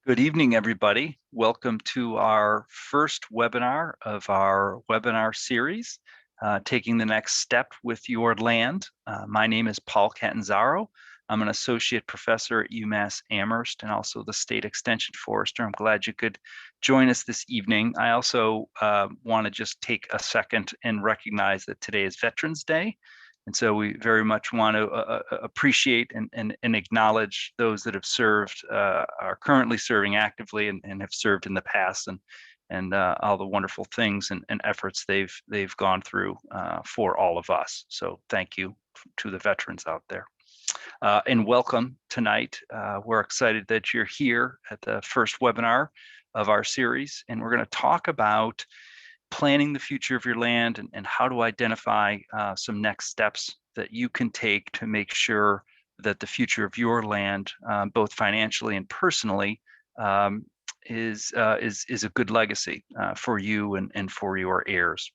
Good evening, everybody. Welcome to our first webinar of our webinar series, Taking the Next Step with Your Land. My name is Paul Catanzaro. I'm an associate professor at UMass Amherst and also the State Extension Forester. I'm glad you could join us this evening. I also want to just take a second and recognize that today is Veterans Day. And so we very much want to appreciate and acknowledge those that have served, are currently serving actively and have served in the past, and all the wonderful things and efforts they've gone through for all of us. So thank you to the veterans out there. And welcome tonight. We're excited that you're here at the first webinar of our series, and we're going to talk about planning the future of your land and how to identify some next steps that you can take to make sure that the future of your land, both financially and personally, is a good legacy for you and for your heirs.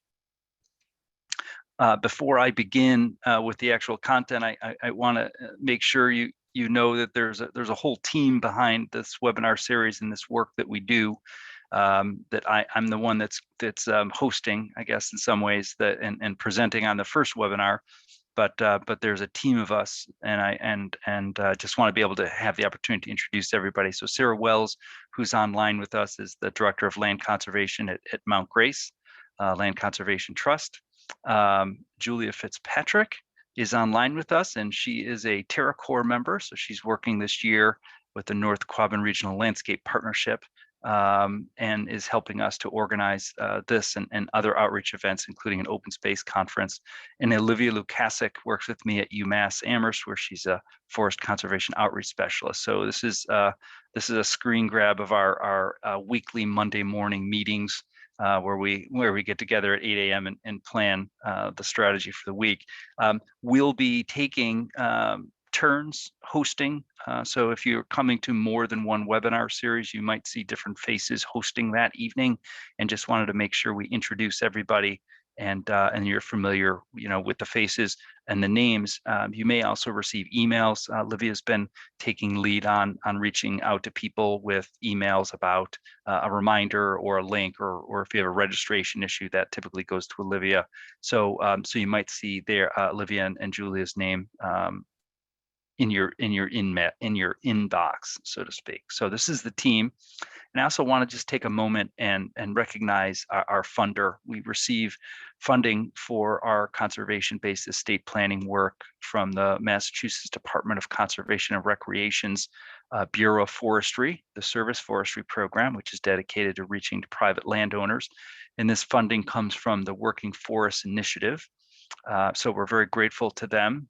Before I begin with the actual content, I want to make sure you know that there's a whole team behind this webinar series and this work that we do. That I'm the one that's hosting, I guess, in some ways, that and presenting on the first webinar, but there's a team of us, and I just want to be able to have the opportunity to introduce everybody. So Sarah Wells, who's online with us, is the Director of Land Conservation at Mount Grace Land Conservation Trust. Julia Fitzpatrick is online with us, and she is a Terra Corps member, so she's working this year with the North Quabbin Regional Landscape Partnership, and is helping us to organize this and other outreach events, including an open space conference. And Olivia Lukasic works with me at UMass Amherst, where she's a forest conservation outreach specialist. So this is a screen grab of our weekly Monday morning meetings, where we get together at 8 a.m. and plan the strategy for the week. We'll be taking turns hosting. So if you're coming to more than one webinar series, you might see different faces hosting that evening, and just wanted to make sure we introduce everybody and you're familiar, with the faces and the names. You may also receive emails. Livia's been taking lead on reaching out to people with emails about a reminder or a link, or if you have a registration issue, that typically goes to Olivia. So you might see there Olivia and Julia's name in your inbox, so to speak. So this is the team. And I also want to just take a moment and recognize our funder. We receive funding for our conservation-based estate planning work from the Massachusetts Department of Conservation and Recreation's Bureau of Forestry, the Service Forestry Program, which is dedicated to reaching to private landowners. And this funding comes from the Working Forest Initiative. So we're very grateful to them.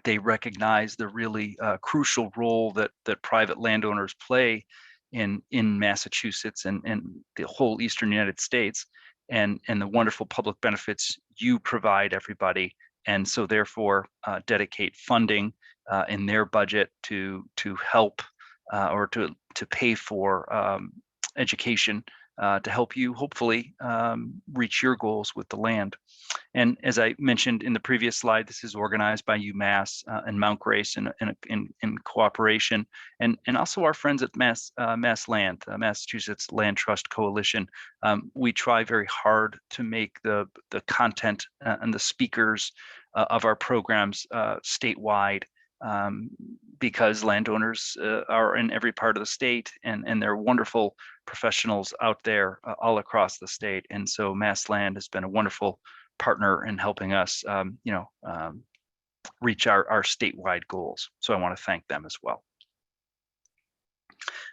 They recognize the really crucial role that private landowners play in Massachusetts and the whole Eastern United States, and the wonderful public benefits you provide everybody. And so therefore dedicate funding in their budget to help or to pay for education to help you hopefully reach your goals with the land. And as I mentioned in the previous slide, this is organized by UMass and Mount Grace in cooperation, and also our friends at Mass Land, Massachusetts Land Trust Coalition. We try very hard to make the content and the speakers of our programs statewide, because landowners are in every part of the state, and they're wonderful professionals out there all across the state. And so Mass Land has been a wonderful partner in helping us, reach our statewide goals. So I want to thank them as well.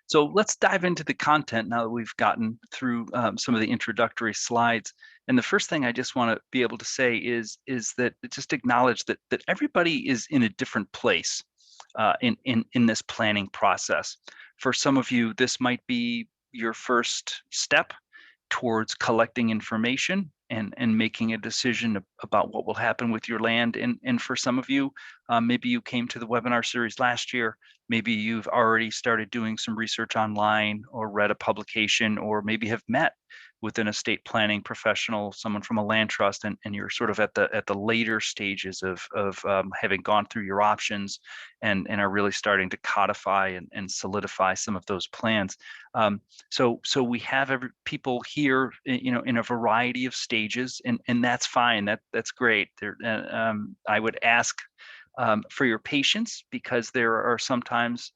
So let's dive into the content now that we've gotten through some of the introductory slides. And the first thing I just want to be able to say is that just acknowledge that everybody is in a different place in this planning process. For some of you, this might be your first step towards collecting information and making a decision about what will happen with your land. And for some of you, maybe you came to the webinar series last year, maybe you've already started doing some research online or read a publication, or maybe have met with an estate planning professional, someone from a land trust, and you're sort of at the later stages of having gone through your options and are really starting to codify and solidify some of those plans. So we have people here, in a variety of stages, and that's fine. That's great. I would ask for your patience, because there are sometimes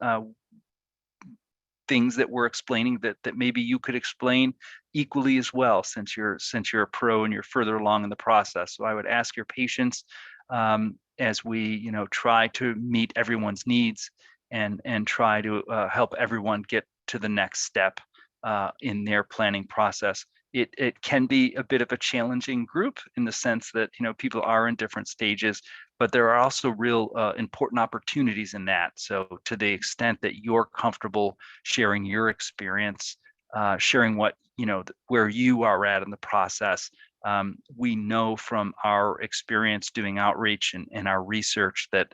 things that we're explaining that maybe you could explain equally as well, since you're a pro and you're further along in the process. So I would ask your patience as we try to meet everyone's needs and try to help everyone get to the next step in their planning process. It can be a bit of a challenging group, in the sense that people are in different stages, but there are also real important opportunities in that. So to the extent that you're comfortable sharing your experience, sharing what where you are at in the process, we know from our experience doing outreach and our research that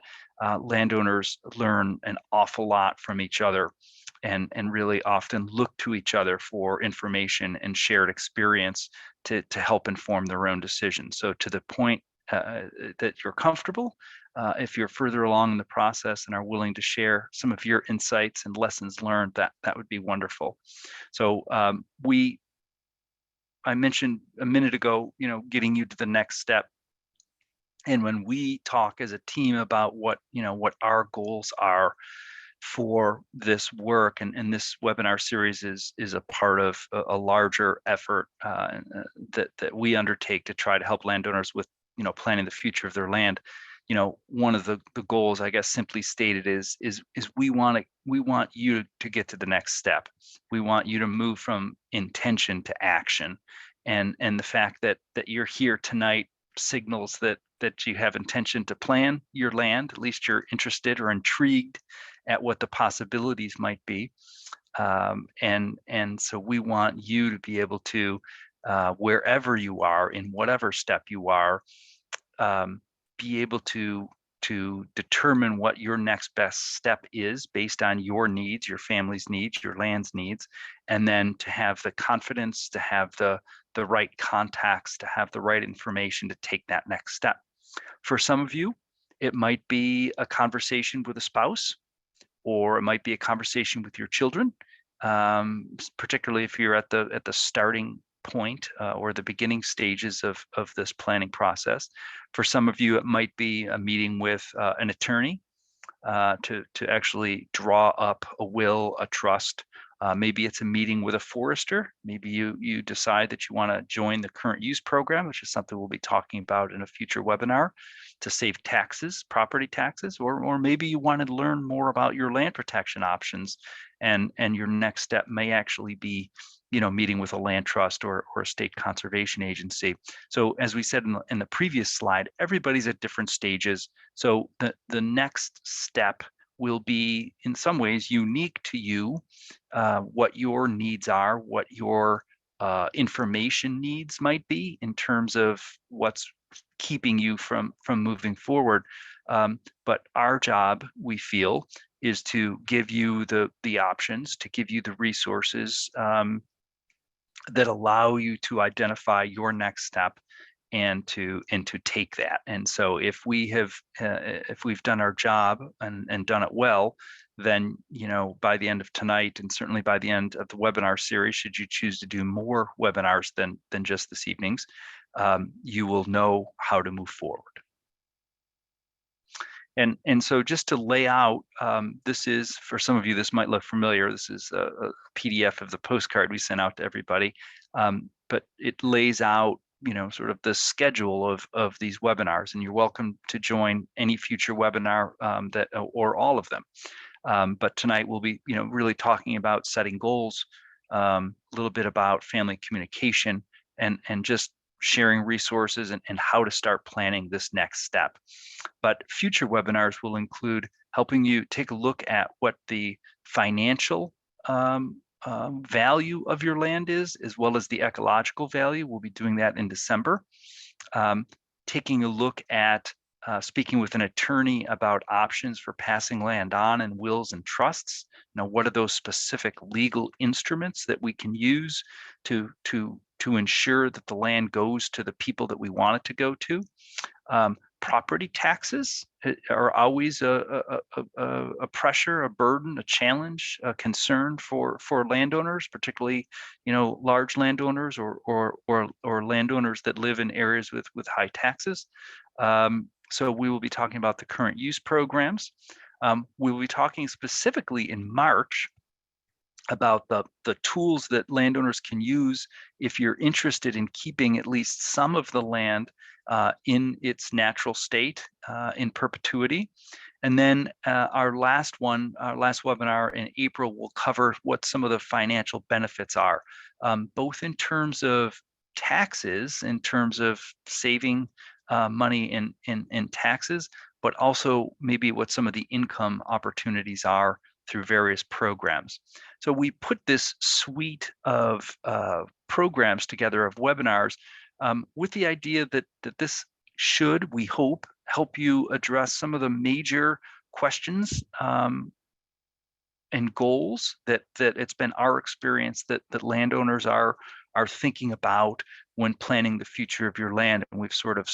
landowners learn an awful lot from each other, and really often look to each other for information and shared experience to help inform their own decisions. So to the point that you're comfortable, if you're further along in the process and are willing to share some of your insights and lessons learned, that would be wonderful. So I mentioned a minute ago, getting you to the next step. And when we talk as a team about what our goals are for this work, and this webinar series is a part of a larger effort that we undertake to try to help landowners with planning the future of their land. One of the goals, I guess, simply stated, is we want you to get to the next step. We want you to move from intention to action, and the fact that you're here tonight signals that you have intention to plan your land. At least you're interested or intrigued at what the possibilities might be, and so we want you to be able to, wherever you are, in whatever step you are, be able to determine what your next best step is based on your needs, your family's needs, your land's needs, and then to have the confidence, to have the right contacts, to have the right information to take that next step. For some of you, it might be a conversation with a spouse, or it might be a conversation with your children, particularly if you're at the starting point or the beginning stages of this planning process. For some of you, it might be a meeting with an attorney to actually draw up a will, a trust. Maybe it's a meeting with a forester. Maybe you decide that you want to join the current use program, which is something we'll be talking about in a future webinar, to save taxes, property taxes, or maybe you want to learn more about your land protection options, and your next step may actually be meeting with a land trust or a state conservation agency. So as we said in the previous slide, everybody's at different stages. So the next step will be in some ways unique to you, what your needs are, what your information needs might be in terms of what's keeping you from moving forward. But our job, we feel, is to give you the options, to give you the resources that allow you to identify your next step and to take that. And so if we've done our job and done it well, then by the end of tonight, and certainly by the end of the webinar series, should you choose to do more webinars than just this evening's, you will know how to move forward. And so just to lay out, this is, for some of you, this might look familiar. This is a PDF of the postcard we sent out to everybody, but it lays out sort of the schedule of these webinars, and you're welcome to join any future webinar that or all of them. But tonight we'll be really talking about setting goals, a little bit about family communication, and just sharing resources and how to start planning this next step. But future webinars will include helping you take a look at what the financial value of your land is, as well as the ecological value. We'll be doing that in December. Taking a look at speaking with an attorney about options for passing land on and wills and trusts. What are those specific legal instruments that we can use to to ensure that the land goes to the people that we want it to go to. Property taxes are always a pressure, a burden, a challenge, a concern for landowners, particularly large landowners or landowners that live in areas with high taxes. So we will be talking about the current use programs. We will be talking specifically in March about the tools that landowners can use if you're interested in keeping at least some of the land in its natural state in perpetuity. And then our last webinar in April will cover what some of the financial benefits are, both in terms of taxes, in terms of saving money in taxes, but also maybe what some of the income opportunities are through various programs. So we put this suite of programs together, of webinars, with the idea that this should, we hope, help you address some of the major questions and goals that it's been our experience that landowners are thinking about when planning the future of your land. And we've sort of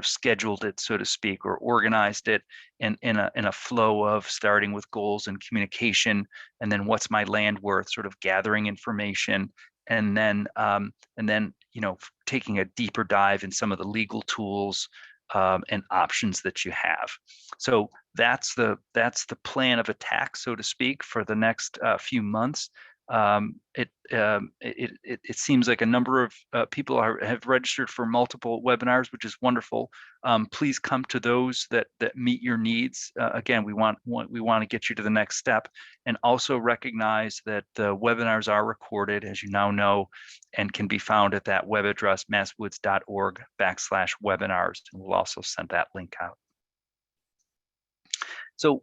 scheduled it, so to speak, or organized it in a flow of starting with goals and communication, and then what's my land worth, sort of gathering information, and then taking a deeper dive in some of the legal tools and options that you have. So that's the plan of attack, so to speak, for the next few months. It seems like a number of people have registered for multiple webinars, which is wonderful. Please come to those that meet your needs. Again, we want to get you to the next step, and also recognize that the webinars are recorded, as you now know, and can be found at that web address, masswoods.org/webinars. And we'll also send that link out. So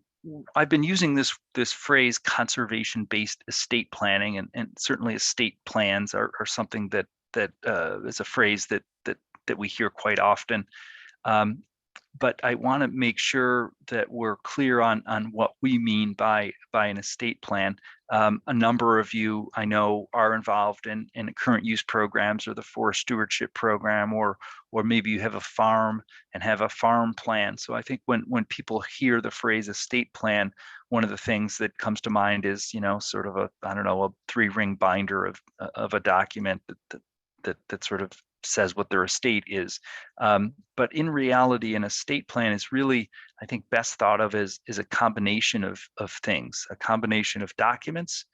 I've been using this phrase, conservation-based estate planning, and certainly estate plans are something that is a phrase that we hear quite often. But I want to make sure that we're clear on what we mean by an estate plan. A number of you I know are involved in current use programs or the forest stewardship program, or maybe you have a farm and have a farm plan. So I think when people hear the phrase estate plan, one of the things that comes to mind is sort of a 3-ring binder of a document that sort of says what their estate is. But in reality, an estate plan is really, I think, best thought of as a combination of things, a combination of documents,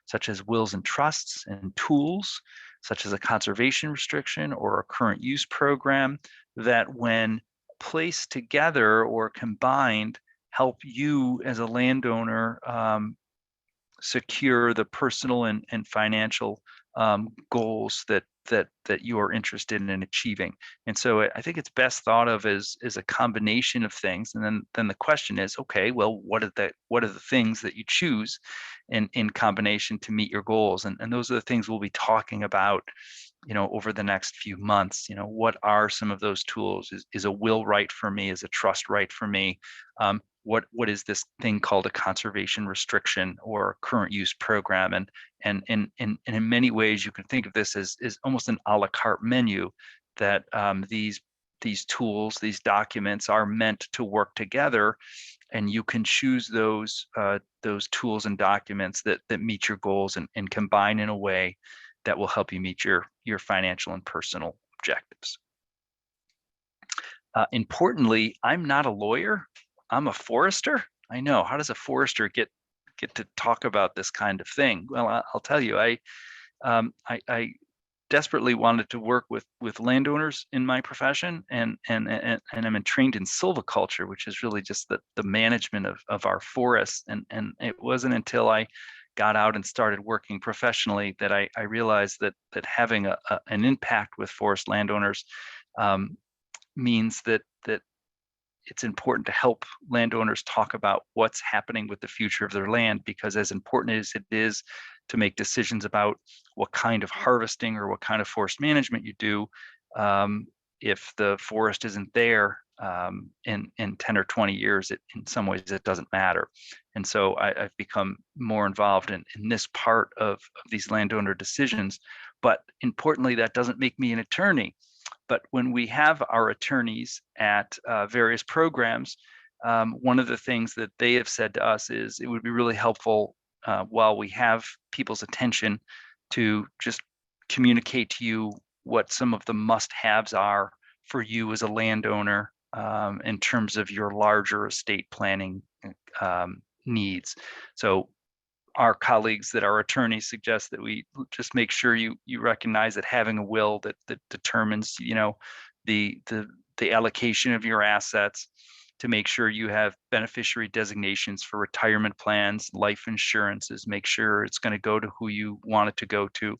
such as wills and trusts, and tools, such as a conservation restriction or a current use program, that when placed together or combined, help you as a landowner secure the personal and financial goals that you are interested in achieving. And so I think it's best thought of as a combination of things. And then the question is, okay, well, what are the things that you choose in combination to meet your goals? And those are the things we'll be talking about over the next few months. What are some of those tools? Is a will right for me? Is a trust right for me? What is this thing called a conservation restriction or a current use program? And in many ways, you can think of this as almost an a la carte menu, that these tools, these documents are meant to work together, and you can choose those tools and documents that meet your goals and combine in a way that will help you meet your financial and personal objectives. Importantly, I'm not a lawyer. I'm a forester. I know. How does a forester get to talk about this kind of thing? Well, I'll tell you. I desperately wanted to work with landowners in my profession, and I'm trained in silviculture, which is really just the management of our forests. And it wasn't until I got out and started working professionally that I realized that having an impact with forest landowners means that it's important to help landowners talk about what's happening with the future of their land, because as important as it is to make decisions about what kind of harvesting or what kind of forest management you do, if the forest isn't there in 10 or 20 years, in some ways it doesn't matter. And so I've become more involved in this part of these landowner decisions. But importantly, that doesn't make me an attorney. But when we have our attorneys at various programs, one of the things that they have said to us is it would be really helpful while we have people's attention to just communicate to you what some of the must-haves are for you as a landowner in terms of your larger estate planning needs. So our colleagues that are attorneys suggest that we just make sure you recognize that having a will that determines the allocation of your assets, to make sure you have beneficiary designations for retirement plans, life insurances, make sure it's going to go to who you want it to go to,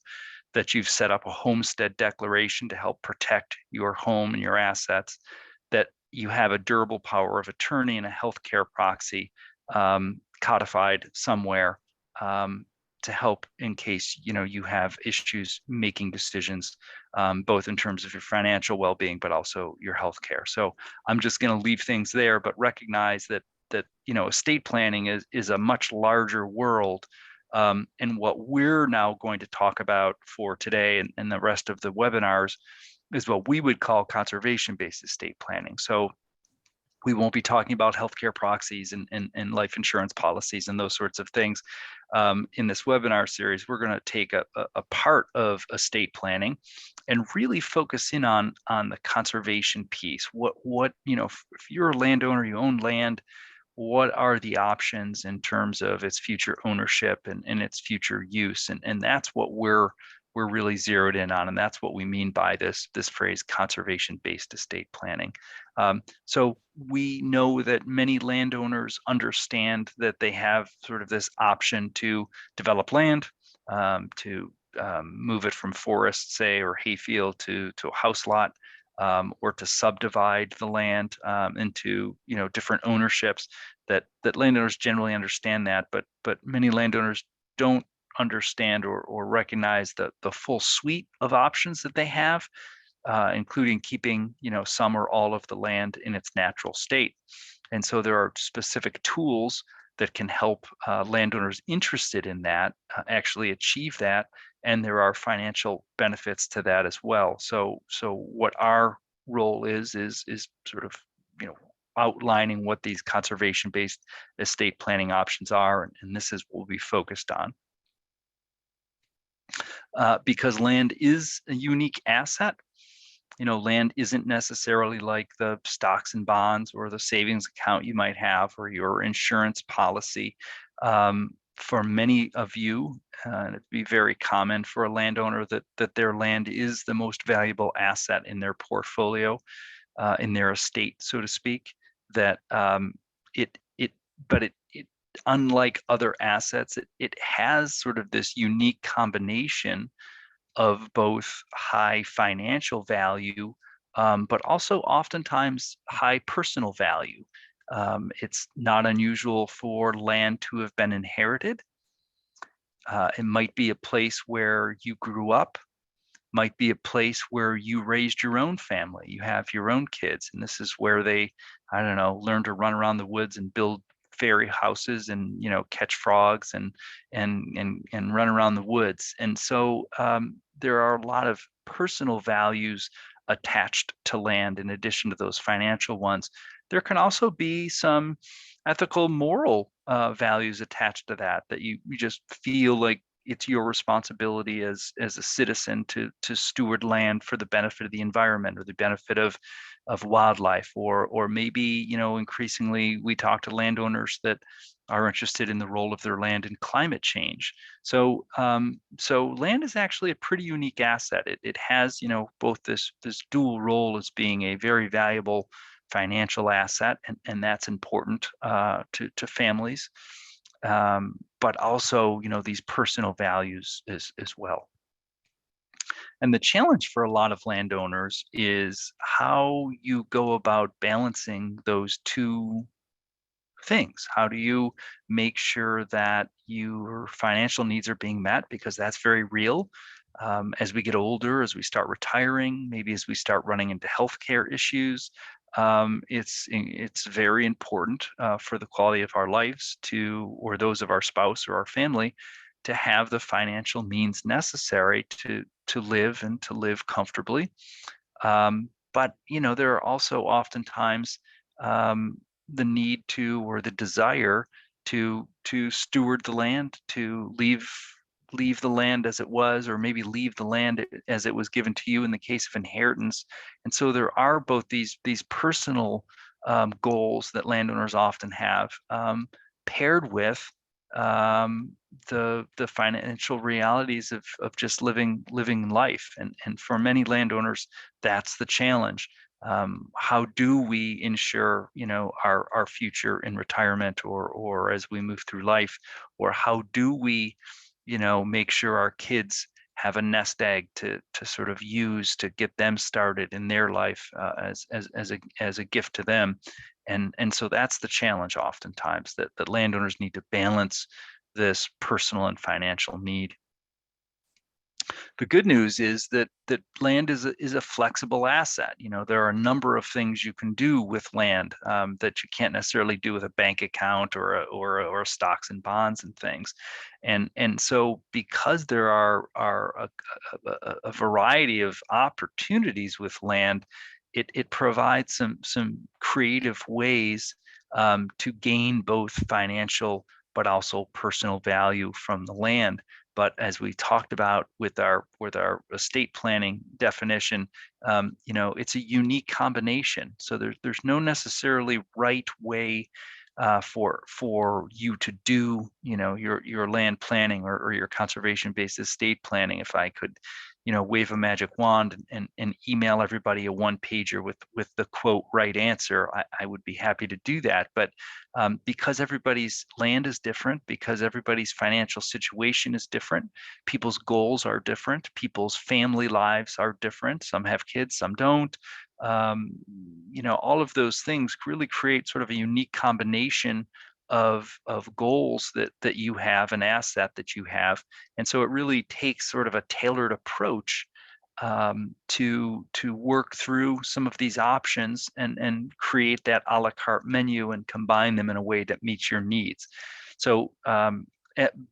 that you've set up a homestead declaration to help protect your home and your assets, that you have a durable power of attorney and a healthcare proxy codified somewhere to help in case you have issues making decisions, both in terms of your financial well-being, but also your healthcare. So I'm just going to leave things there, but recognize that estate planning is a much larger world. And what we're now going to talk about for today and the rest of the webinars is what we would call conservation-based estate planning. So we won't be talking about healthcare proxies and life insurance policies and those sorts of things in this webinar series. We're going to take a part of estate planning and really focus in on the conservation piece. What if you're a landowner, you own land, what are the options in terms of its future ownership and its future use? And that's what we're really zeroed in on, and that's what we mean by this phrase, conservation-based estate planning. So we know that many landowners understand that they have sort of this option to develop land, to move it from forest, say, or hayfield to a house lot, or to subdivide the land into different ownerships. That landowners generally understand that, but many landowners don't understand or recognize the full suite of options that they have, including keeping some or all of the land in its natural state. And so there are specific tools that can help landowners interested in that actually achieve that, and there are financial benefits to that as well. So what our role is sort of outlining what these conservation-based estate planning options are, and this is what we'll be focused on. Because land is a unique asset. Land isn't necessarily like the stocks and bonds or the savings account you might have or your insurance policy. For many of you, it'd be very common for a landowner that their land is the most valuable asset in their portfolio, in their estate, so to speak. That but unlike other assets, it has sort of this unique combination of both high financial value, but also oftentimes high personal value. It's not unusual for land to have been inherited. It might be a place where you grew up, might be a place where you raised your own family, you have your own kids, and this is where they, I don't know, learn to run around the woods and build fairy houses and catch frogs and run around the woods. And so there are a lot of personal values attached to land in addition to those financial ones. There can also be some ethical, moral values attached to that you just feel like it's your responsibility as a citizen to steward land for the benefit of the environment or the benefit of wildlife, or maybe increasingly we talk to landowners that are interested in the role of their land in climate change. So land is actually a pretty unique asset. It has both this dual role as being a very valuable financial asset, and that's important to families. But also, these personal values as well. And the challenge for a lot of landowners is how you go about balancing those two things. How do you make sure that your financial needs are being met, because that's very real, As we get older, as we start retiring, maybe as we start running into healthcare issues, it's very important for the quality of our lives or those of our spouse or our family, to have the financial means necessary to live and to live comfortably. But there are also oftentimes um, the need to, or the desire to steward the land, to leave the land as it was, or maybe leave the land as it was given to you in the case of inheritance. And so there are both these personal goals that landowners often have, paired with um, the financial realities of just living life. And for many landowners, that's the challenge. How do we ensure, our future in retirement, or as we move through life, or how do we, make sure our kids have a nest egg to sort of use to get them started in their life, as a gift to them. And so that's the challenge oftentimes, that landowners need to balance this personal and financial need. The good news is that land is a flexible asset. There are a number of things you can do with land that you can't necessarily do with a bank account or stocks and bonds and things. And so because there are a variety of opportunities with land, it provides some creative ways to gain both financial but also personal value from the land. But as we talked about with our estate planning definition, it's a unique combination. So there's no necessarily right way for you to do, your land planning, or your conservation-based estate planning. If I could, wave a magic wand and email everybody a one-pager with the quote right answer, I would be happy to do that. But because everybody's land is different, because everybody's financial situation is different, people's goals are different, people's family lives are different. Some have kids, some don't. All of those things really create sort of a unique combination of goals that you have, an asset that you have. And so it really takes sort of a tailored approach to work through some of these options and create that a la carte menu and combine them in a way that meets your needs. So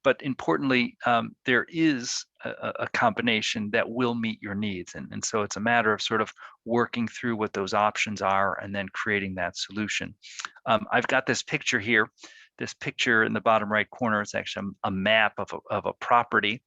but importantly, there is a combination that will meet your needs. And so it's a matter of sort of working through what those options are and then creating that solution. I've got this picture here. This picture in the bottom right corner is actually a map of a property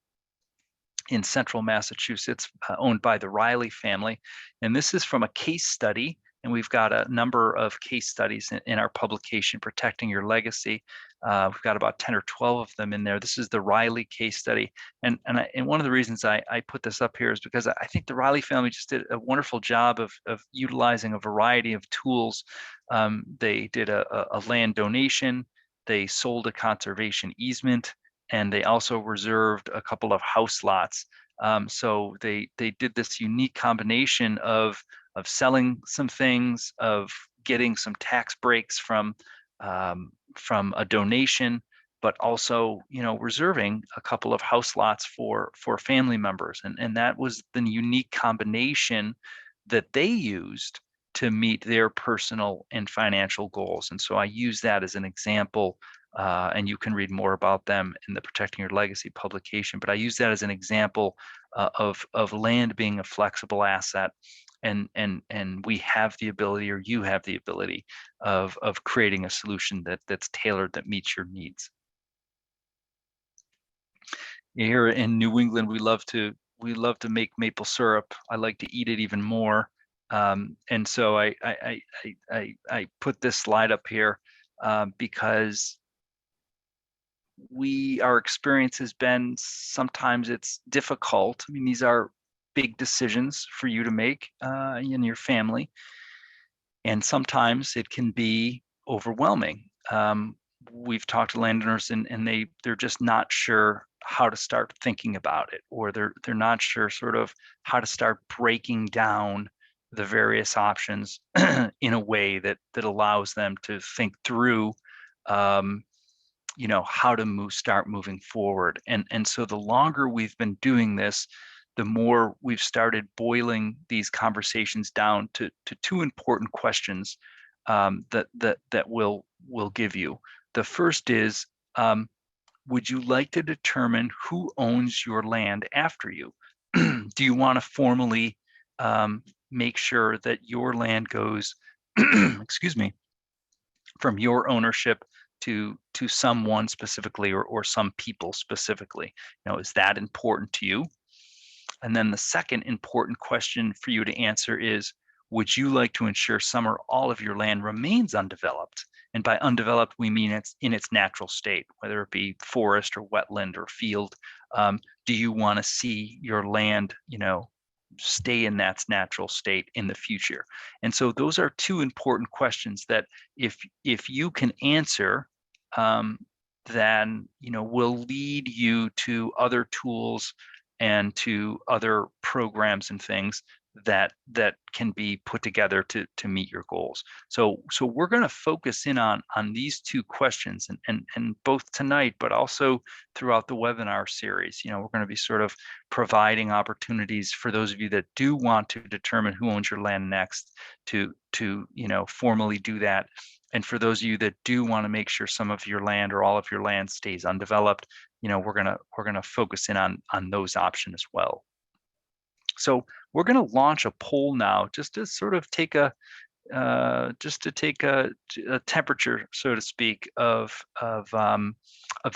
in central Massachusetts, owned by the Riley family. And this is from a case study. And we've got a number of case studies in our publication, Protecting Your Legacy. We've got about 10 or 12 of them in there. This is the Riley case study. And one of the reasons I put this up here is because I think the Riley family just did a wonderful job of utilizing a variety of tools. They did a land donation. They sold a conservation easement, and they also reserved a couple of house lots. So they did this unique combination of selling some things, of getting some tax breaks from a donation, but also reserving a couple of house lots for family members, and that was the unique combination that they used to meet their personal and financial goals. And so I use that as an example, and you can read more about them in the Protecting Your Legacy publication. But I use that as an example of land being a flexible asset, and we have the ability, or you have the ability, of creating a solution that's tailored, that meets your needs. Here in New England, we love to make maple syrup. I like to eat it even more. And so I put this slide up here because our experience has been, sometimes it's difficult. I mean, these are big decisions for you to make in your family, and sometimes it can be overwhelming. We've talked to landowners, and they're just not sure how to start thinking about it, or they're not sure sort of how to start breaking down the various options in a way that allows them to think through how to start moving forward. And so the longer we've been doing this, the more we've started boiling these conversations down to two important questions that we'll give you. The first is, would you like to determine who owns your land after you? Do you want to formally make sure that your land goes, excuse me, from your ownership to someone specifically, or some people specifically? Is that important to you? And then the second important question for you to answer is, would you like to ensure some or all of your land remains undeveloped? And by undeveloped, we mean it's in its natural state, whether it be forest or wetland or field. Do you want to see your land, stay in that natural state in the future? And so those are two important questions that if you can answer, then will lead you to other tools and to other programs and things that can be put together to meet your goals. So we're going to focus in on these two questions, and both tonight, but also throughout the webinar series. We're going to be sort of providing opportunities for those of you that do want to determine who owns your land next to formally do that. And for those of you that do want to make sure some of your land or all of your land stays undeveloped, we're gonna focus in on those options as well. So we're gonna launch a poll now, just to sort of take a temperature, so to speak, of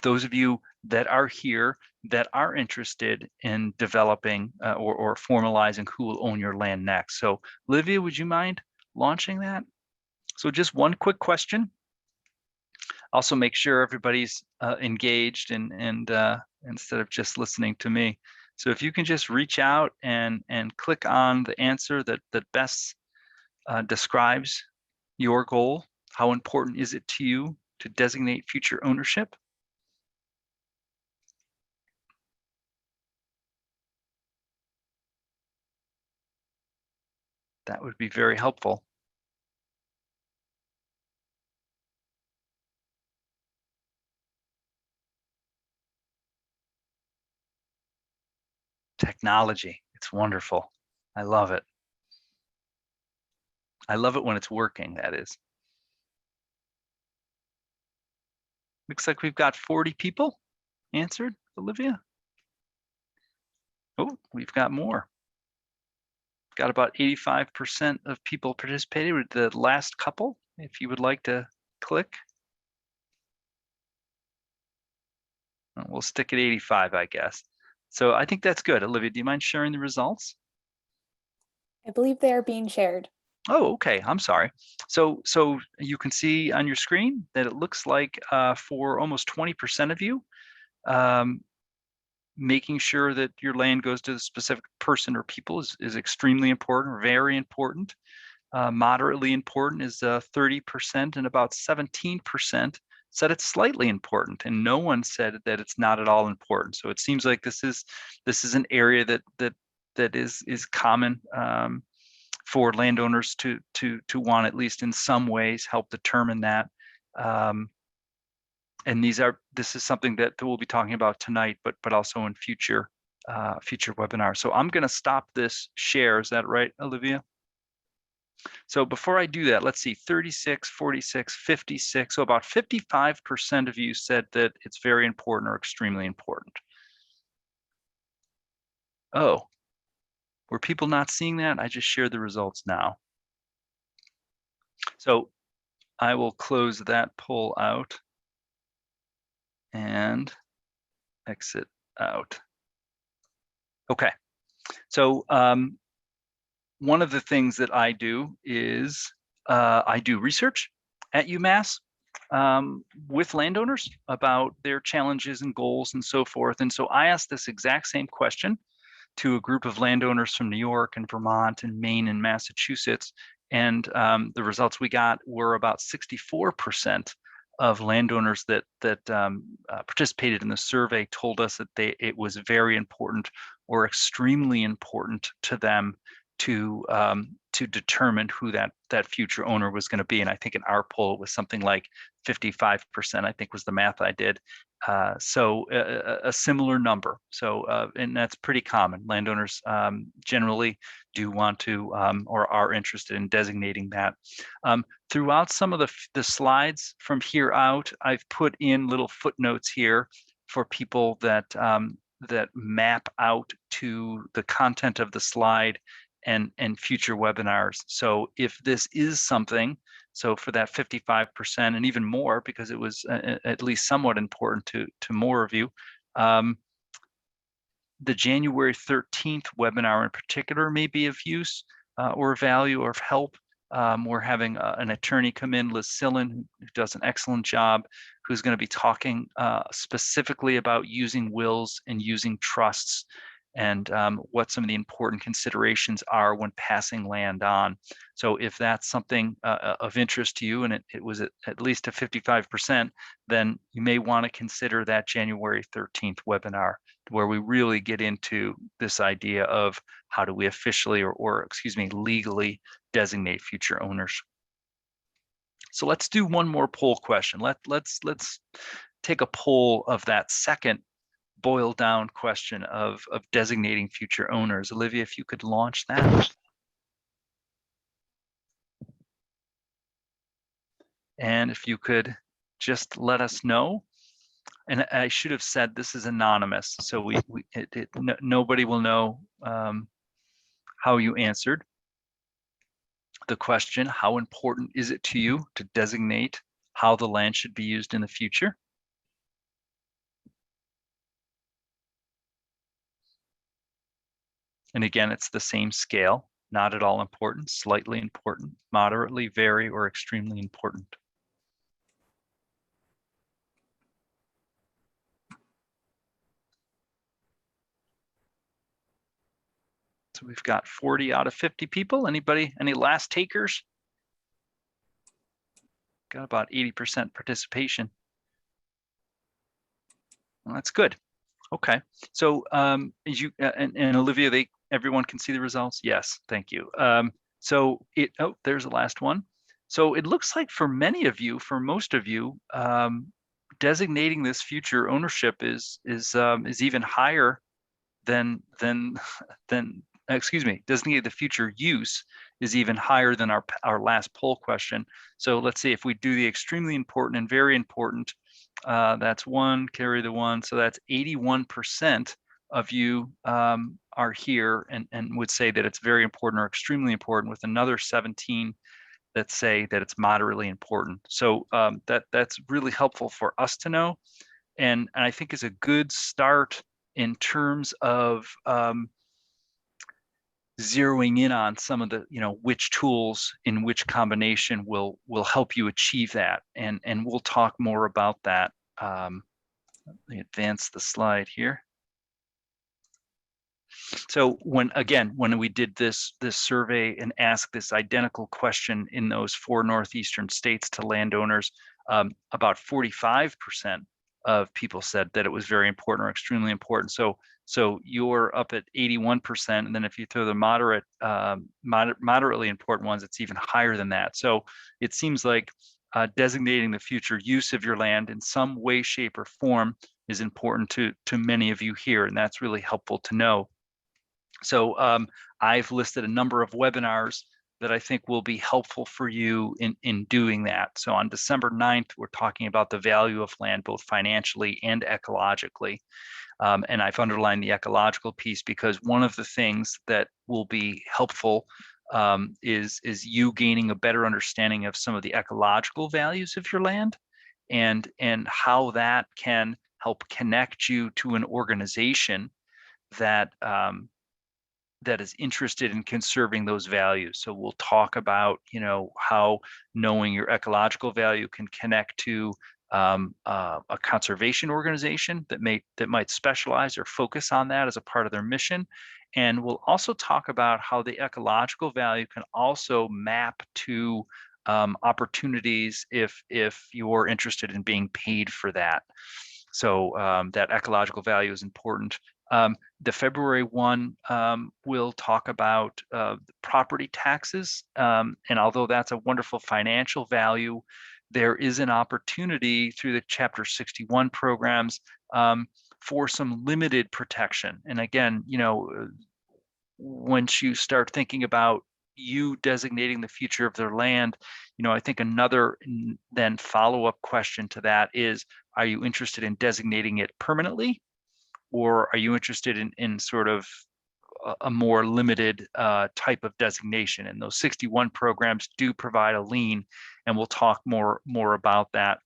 those of you that are here that are interested in developing or formalizing who will own your land next. So Olivia, would you mind launching that? So just one quick question. Also make sure everybody's engaged and instead of just listening to me. So if you can just reach out and click on the answer that best describes your goal. How important is it to you to designate future ownership? That would be very helpful. Technology, it's wonderful. I love it. I love it when it's working, that is. Looks like we've got 40 people answered, Olivia. Oh, we've got more. Got about 85% of people participated with the last couple. If you would like to click. We'll stick at 85, I guess. So I think that's good. Olivia, do you mind sharing the results? I believe they are being shared. Oh, okay. I'm sorry. So you can see on your screen that it looks like for almost 20% of you, making sure that your land goes to the specific person or people is extremely important, or very important. Moderately important is 30%, and about 17% said it's slightly important, and no one said that it's not at all important. So it seems like this is an area that is common for landowners to want, at least in some ways, help determine that. And this is something that we'll be talking about tonight, but also in future webinars. So I'm going to stop this share. Is that right, Olivia? So before I do that, let's see, 36, 46, 56. So about 55% of you said that it's very important or extremely important. Oh, were people not seeing that? I just shared the results now. So I will close that poll out and exit out. Okay, so one of the things that I do is I do research at UMass with landowners about their challenges and goals and so forth. And so I asked this exact same question to a group of landowners from New York and Vermont and Maine and Massachusetts. And the results we got were about 64% of landowners that participated in the survey told us that it was very important or extremely important to them to determine who that future owner was going to be. And I think in our poll it was something like 55%, I think was the math I did. So a similar number. So and that's pretty common. Landowners generally do want to or are interested in designating that. Throughout some of the slides from here out, I've put in little footnotes here for people that that map out to the content of the slide and future webinars. So if this is something, so for that 55% and even more, because it was at least somewhat important to more of you, the January 13th webinar in particular may be of use or value or of help. We're having an attorney come in, Liz Sillen, who does an excellent job, who's going to be talking specifically about using wills and using trusts and what some of the important considerations are when passing land on. So if that's something of interest to you and it was at least a 55%, then you may want to consider that January 13th webinar, where we really get into this idea of how do we officially or excuse me, legally designate future owners. So let's do one more poll question. Let's take a poll of that second boiled down question of designating future owners. Olivia, if you could launch that. And if you could just let us know. And I should have said this is anonymous, so nobody will know how you answered the question. How important is it to you to designate how the land should be used in the future? And again, it's the same scale, not at all important, slightly important, moderately, very, or extremely important. So we've got 40 out of 50 people. Anybody, any last takers? Got about 80% participation. Well, that's good. Okay. So as you and Olivia, everyone can see the results? Yes, thank you. So there's the last one. So it looks like for many of you, for most of you, designating this future ownership is even higher than excuse me, designating the future use is even higher than our last poll question. So let's see if we do the extremely important and very important. That's one, carry the one. So that's 81% of you are here and would say that it's very important or extremely important, with another 17 that say that it's moderately important. So that's really helpful for us to know. And I think is a good start in terms of zeroing in on some of the, which tools in which combination will help you achieve that. And we'll talk more about that. Let me advance the slide here. So when we did this survey and asked this identical question in those 4 northeastern states to landowners, about 45% of people said that it was very important or extremely important. So you're up at 81%, and then if you throw the moderately important ones, it's even higher than that. So it seems like designating the future use of your land in some way, shape, or form is important to many of you here, and that's really helpful to know. So I've listed a number of webinars that I think will be helpful for you in doing that. So on December 9th, we're talking about the value of land, both financially and ecologically. And I've underlined the ecological piece because one of the things that will be helpful is you gaining a better understanding of some of the ecological values of your land and how that can help connect you to an organization that that is interested in conserving those values. So we'll talk about, how knowing your ecological value can connect to a conservation organization that might specialize or focus on that as a part of their mission. And we'll also talk about how the ecological value can also map to opportunities if you're interested in being paid for that. So that ecological value is important The February one will talk about property taxes. And although that's a wonderful financial value, there is an opportunity through the Chapter 61 programs for some limited protection. And again, once you start thinking about you designating the future of their land, I think another then follow-up question to that is, are you interested in designating it permanently? Or are you interested in sort of a more limited type of designation? And those 61 programs do provide a lien, and we'll talk more about that.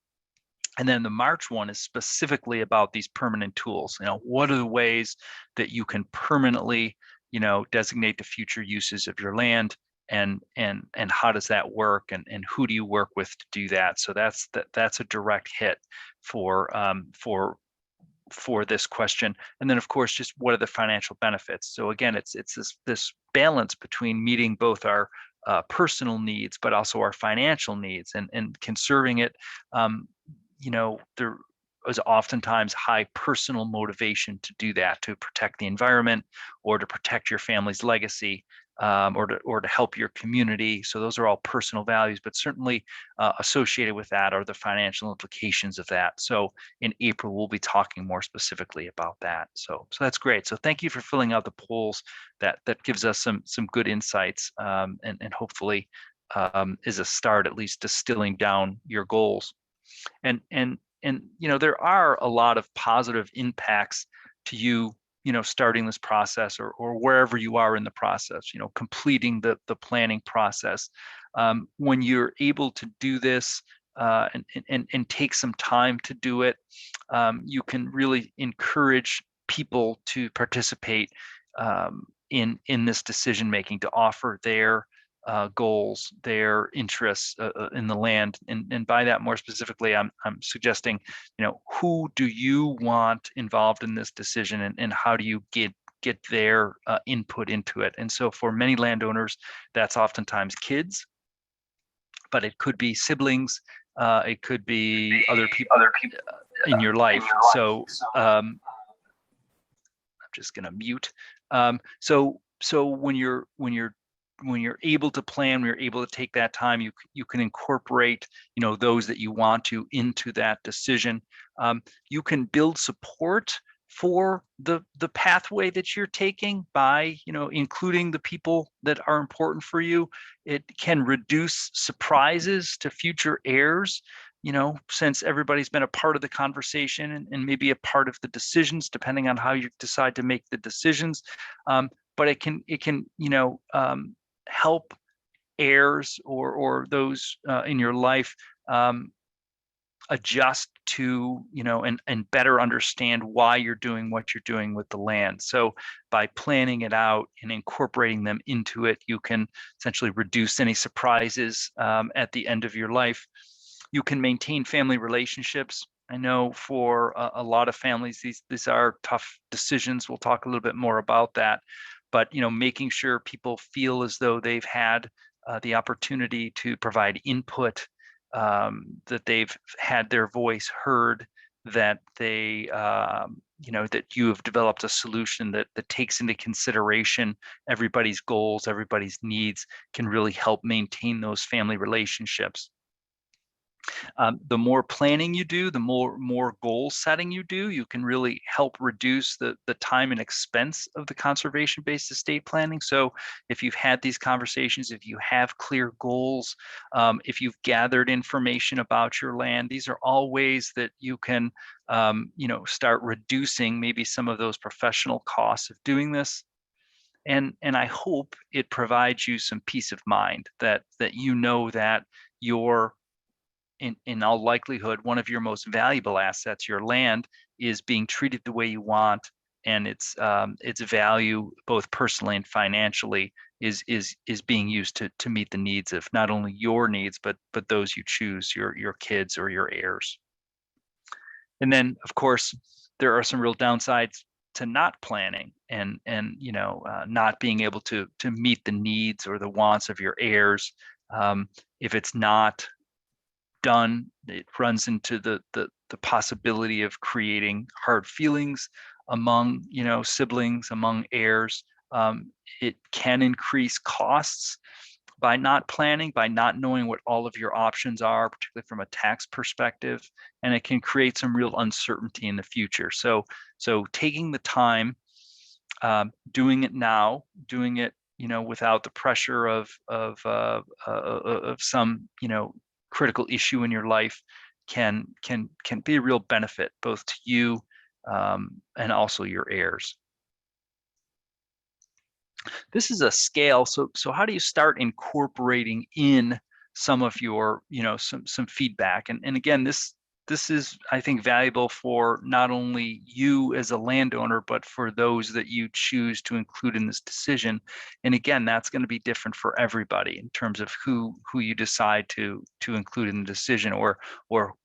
And then the March one is specifically about these permanent tools. What are the ways that you can permanently, designate the future uses of your land, and how does that work, and who do you work with to do that? So that's a direct hit for this question. And then of course, just what are the financial benefits? So again, it's this balance between meeting both our personal needs, but also our financial needs, and conserving it. There is oftentimes high personal motivation to do that, to protect the environment or to protect your family's legacy, or to help your community. So those are all personal values, but certainly associated with that are the financial implications of that. So in April, we'll be talking more specifically about that. So that's great. So thank you for filling out the polls. That gives us some good insights, and hopefully is a start, at least distilling down your goals. And there are a lot of positive impacts to you, starting this process, or wherever you are in the process, completing the planning process. When you're able to do this and take some time to do it, you can really encourage people to participate in this decision making, to offer their goals, their interests in the land. And by that, more specifically, I'm suggesting, who do you want involved in this decision, and how do you get their input into it? And so for many landowners, that's oftentimes kids, but it could be siblings, it could be other people in your life. So I'm just going to mute. So when you're able to plan, when you're able to take that time, you can incorporate, those that you want to into that decision. You can build support for the pathway that you're taking by, including the people that are important for you. It can reduce surprises to future heirs, since everybody's been a part of the conversation and maybe a part of the decisions, depending on how you decide to make the decisions. But it can help heirs or those in your life adjust to, and better understand why you're doing what you're doing with the land. So by planning it out and incorporating them into it, you can essentially reduce any surprises at the end of your life. You can maintain family relationships. I know for a lot of families, these are tough decisions. We'll talk a little bit more about that. But making sure people feel as though they've had the opportunity to provide input, that they've had their voice heard, that they, that you have developed a solution that takes into consideration everybody's goals, everybody's needs, can really help maintain those family relationships. The more planning you do, the more goal setting you do, you can really help reduce the time and expense of the conservation-based estate planning. So if you've had these conversations, if you have clear goals, if you've gathered information about your land, these are all ways that you can start reducing maybe some of those professional costs of doing this. And I hope it provides you some peace of mind that that your, in all likelihood, one of your most valuable assets, your land, is being treated the way you want, and its value, both personally and financially, is being used to meet the needs of not only your needs, but those you choose, your kids or your heirs. And then, of course, there are some real downsides to not planning and not being able to meet the needs or the wants of your heirs. If it's not done, it runs into the possibility of creating hard feelings among, siblings, among heirs. It can increase costs by not planning, by not knowing what all of your options are, particularly from a tax perspective, and it can create some real uncertainty in the future. So taking the time, doing it now, doing it, without the pressure of some, critical issue in your life can be a real benefit both to you and also your heirs. This is a scale. So how do you start incorporating in some of your, some feedback? And again, this is, I think, valuable for not only you as a landowner, but for those that you choose to include in this decision. And again, that's going to be different for everybody in terms of who you decide to include in the decision, or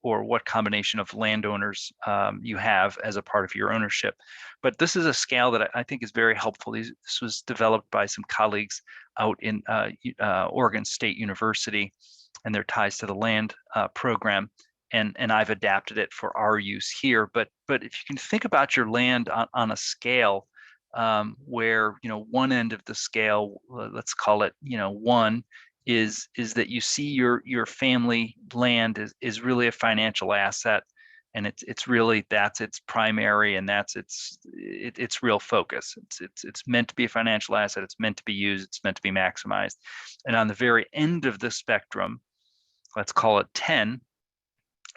what combination of landowners you have as a part of your ownership. But this is a scale that I think is very helpful. This was developed by some colleagues out in Oregon State University, and their ties to the land program. And I've adapted it for our use here. But if you can think about your land on a scale where, one end of the scale, let's call it, 1, is that you see your family land is really a financial asset, and it's really, that's its primary, and that's its real focus. It's meant to be a financial asset. It's meant to be used. It's meant to be maximized. And on the very end of the spectrum, let's call it 10,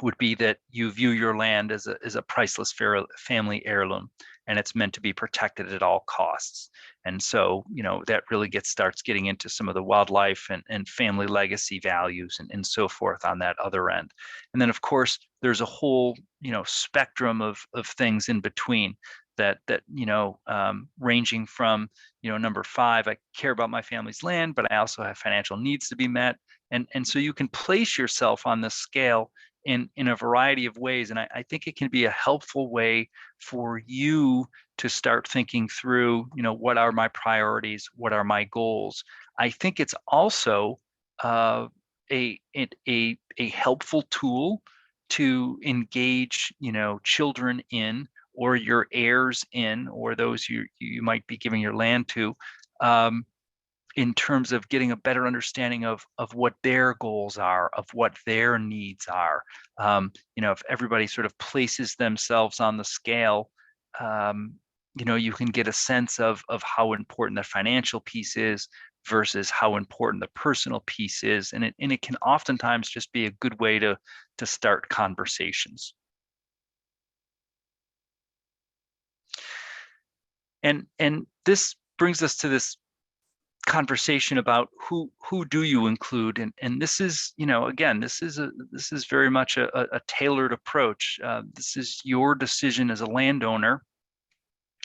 would be that you view your land as a priceless family heirloom, and it's meant to be protected at all costs. And so, that really starts getting into some of the wildlife and family legacy values and so forth on that other end. And then, of course, there's a whole, spectrum of things in between that ranging from, number 5, I care about my family's land, but I also have financial needs to be met. And so you can place yourself on this scale in a variety of ways. And I think it can be a helpful way for you to start thinking through, what are my priorities? What are my goals? I think it's also a helpful tool to engage, children in, or your heirs in, or those you might be giving your land to, in terms of getting a better understanding of what their goals are, of what their needs are. If everybody sort of places themselves on the scale, you can get a sense of how important the financial piece is versus how important the personal piece is. And it can oftentimes just be a good way to start conversations. And this brings us to this conversation about who do you include, and this is, again, this is very much a tailored approach. This is your decision as a landowner,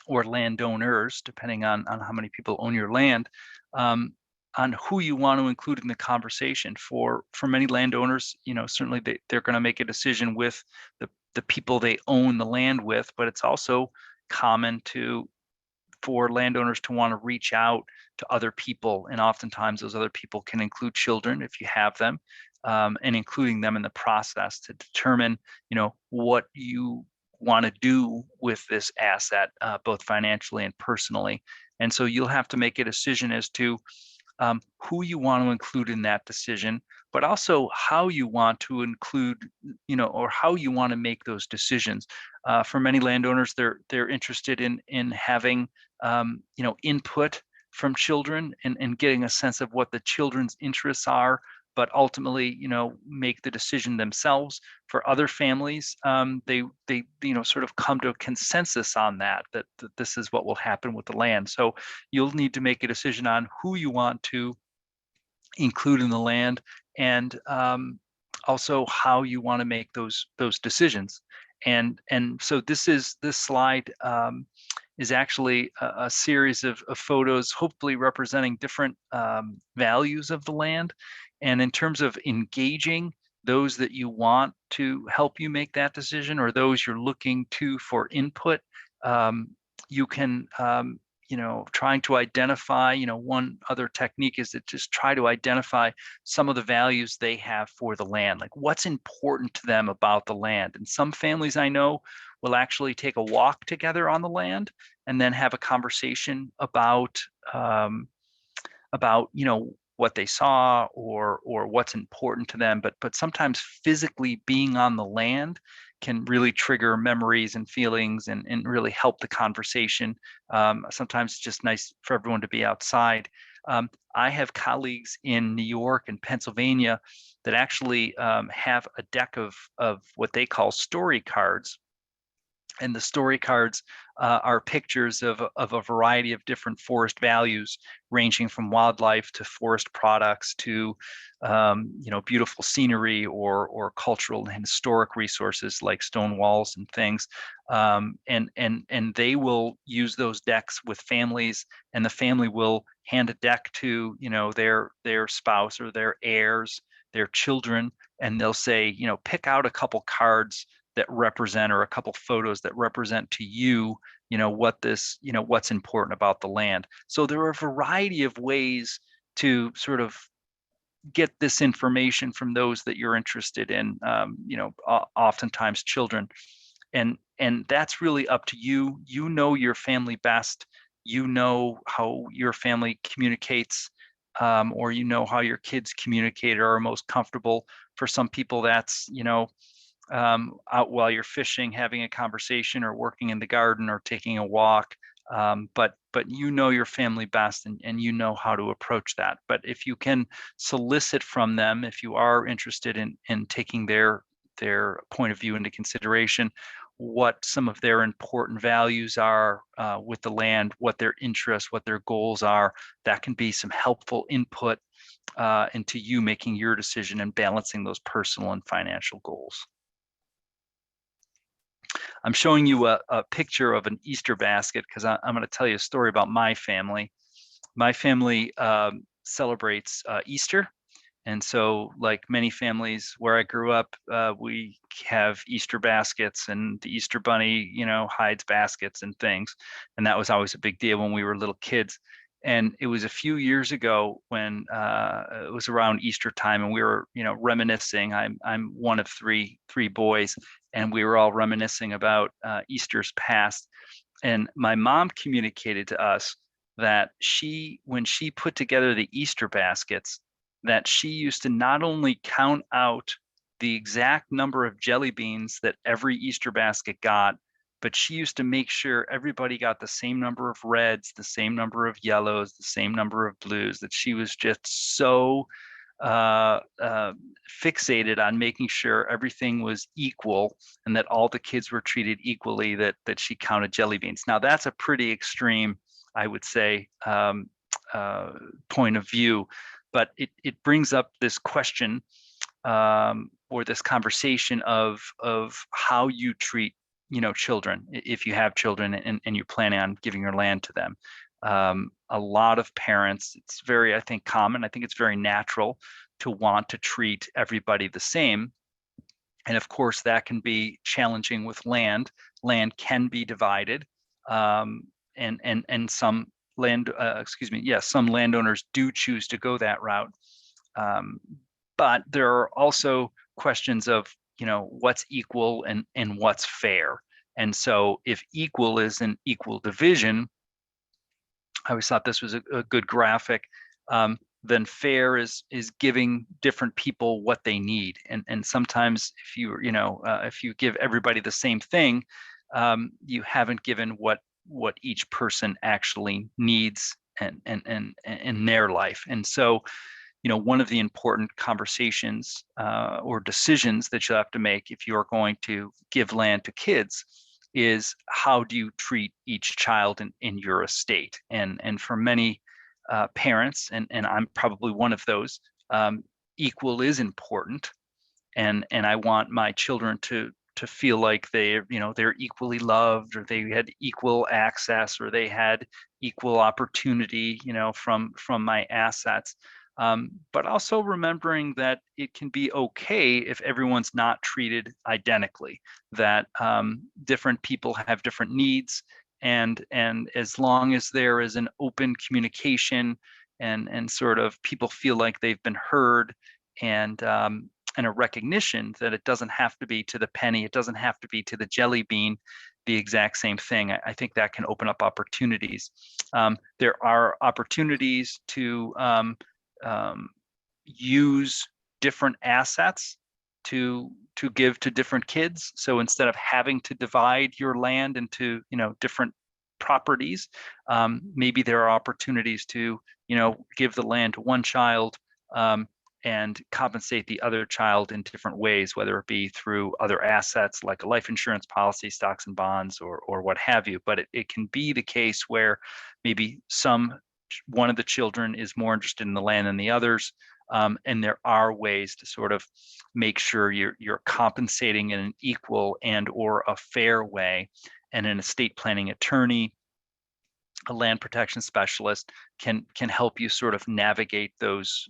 or landowners, depending on how many people own your land, on who you want to include in the conversation. For many landowners, certainly they're going to make a decision with the people they own the land with, but it's also common for landowners to want to reach out to other people. And oftentimes those other people can include children if you have them, and including them in the process to determine, what you want to do with this asset, both financially and personally. And so you'll have to make a decision as to who you want to include in that decision, but also how you want to include, or how you want to make those decisions. For many landowners, they're interested in having, input from children and getting a sense of what the children's interests are, but ultimately, make the decision themselves. For other families, they sort of come to a consensus on that this is what will happen with the land. So you'll need to make a decision on who you want to include in the land, and also how you want to make those decisions. And so this slide is actually a series of photos, hopefully representing different values of the land. And in terms of engaging those that you want to help you make that decision, or those you're looking to for input, you can trying to identify, one other technique is to just try to identify some of the values they have for the land, like what's important to them about the land. And some families I know will actually take a walk together on the land and then have a conversation about what they saw or what's important to them. But sometimes physically being on the land can really trigger memories and feelings and really help the conversation. Sometimes it's just nice for everyone to be outside. I have colleagues in New York and Pennsylvania that actually have a deck of what they call story cards, and the story cards are pictures of a variety of different forest values, ranging from wildlife to forest products to beautiful scenery or cultural and historic resources like stone walls and things. And they will use those decks with families, and the family will hand a deck to their spouse or their heirs, their children, and they'll say, pick out a couple cards that represent, or a couple photos that represent to you, what's important about the land. So there are a variety of ways to sort of get this information from those that you're interested in, oftentimes children. And that's really up to you. You know your family best. You know how your family communicates, or how your kids communicate or are most comfortable. For some people, that's, out while you're fishing, having a conversation, or working in the garden, or taking a walk. But your family best, and you know how to approach that. But if you can solicit from them, if you are interested in taking their point of view into consideration, what some of their important values are with the land, what their interests, what their goals are, that can be some helpful input into you making your decision and balancing those personal and financial goals. I'm showing you a picture of an Easter basket because I'm going to tell you a story about my family. My family celebrates Easter. And so, like many families where I grew up, we have Easter baskets, and the Easter bunny, hides baskets and things. And that was always a big deal when we were little kids. And it was a few years ago when it was around Easter time, and we were, reminiscing. I'm one of three boys, and we were all reminiscing about Easter's past. And my mom communicated to us that when she put together the Easter baskets, that she used to not only count out the exact number of jelly beans that every Easter basket got, but she used to make sure everybody got the same number of reds, the same number of yellows, the same number of blues, that she was just so fixated on making sure everything was equal and that all the kids were treated equally, that she counted jelly beans. Now that's a pretty extreme, I would say, point of view, but it brings up this question or this conversation of how you treat children, if you have children and you plan on giving your land to them. A lot of parents, it's very, I think, common. I think it's very natural to want to treat everybody the same. And of course, that can be challenging with land. Land can be divided, and some some landowners do choose to go that route. But there are also questions of, what's equal and what's fair. And so if equal is an equal division, I always thought this was a good graphic. Then fair is giving different people what they need. And sometimes if you give everybody the same thing, you haven't given what each person actually needs and in their life. And so, one of the important conversations or decisions that you'll have to make if you're going to give land to kids is, how do you treat each child in your estate? And for many parents, and I'm probably one of those, equal is important, and I want my children to feel like they're equally loved, or they had equal access, or they had equal opportunity, from my assets. But also remembering that it can be okay if everyone's not treated identically, that different people have different needs, and as long as there is an open communication and sort of people feel like they've been heard, and a recognition that it doesn't have to be to the penny, it doesn't have to be to the jelly bean, the exact same thing. I think that can open up opportunities. There are opportunities to use different assets to give to different kids. So instead of having to divide your land into different properties, maybe there are opportunities to give the land to one child, and compensate the other child in different ways, whether it be through other assets like a life insurance policy, stocks and bonds, or what have you. But it can be the case where maybe one of the children is more interested in the land than the others. And there are ways to sort of make sure you're compensating in an equal and or a fair way. And an estate planning attorney, a land protection specialist, can help you sort of navigate those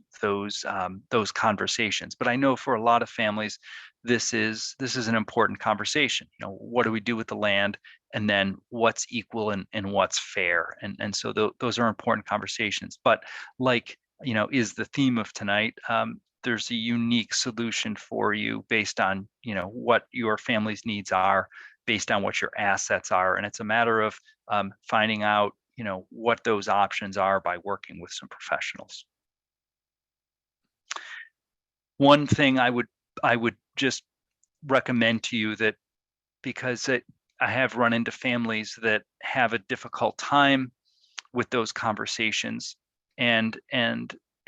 conversations. But I know for a lot of families, this is an important conversation. What do we do with the land, and then what's equal and what's fair, and so those are important conversations. But like is the theme of tonight, there's a unique solution for you based on what your family's needs are, based on what your assets are, and it's a matter of finding out what those options are by working with some professionals. One thing I would just recommend to you, that because I have run into families that have a difficult time with those conversations, and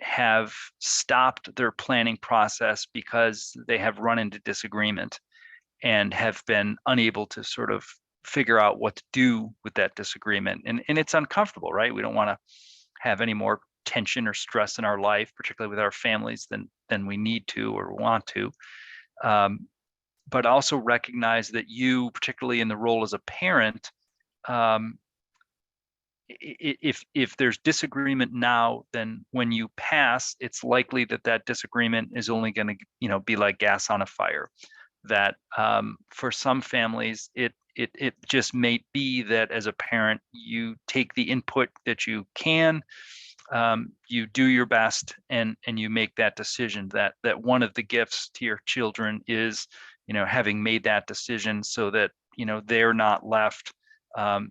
have stopped their planning process because they have run into disagreement and have been unable to sort of figure out what to do with that disagreement. And it's uncomfortable, right? We don't want to have any more tension or stress in our life, particularly with our families, than we need to or want to. But also recognize that you, particularly in the role as a parent, if there's disagreement now, then when you pass, it's likely that disagreement is only going to be like gas on a fire. That for some families, it just may be that as a parent, you take the input that you can, you do your best, and you make that decision. That one of the gifts to your children is having made that decision, so that they're not left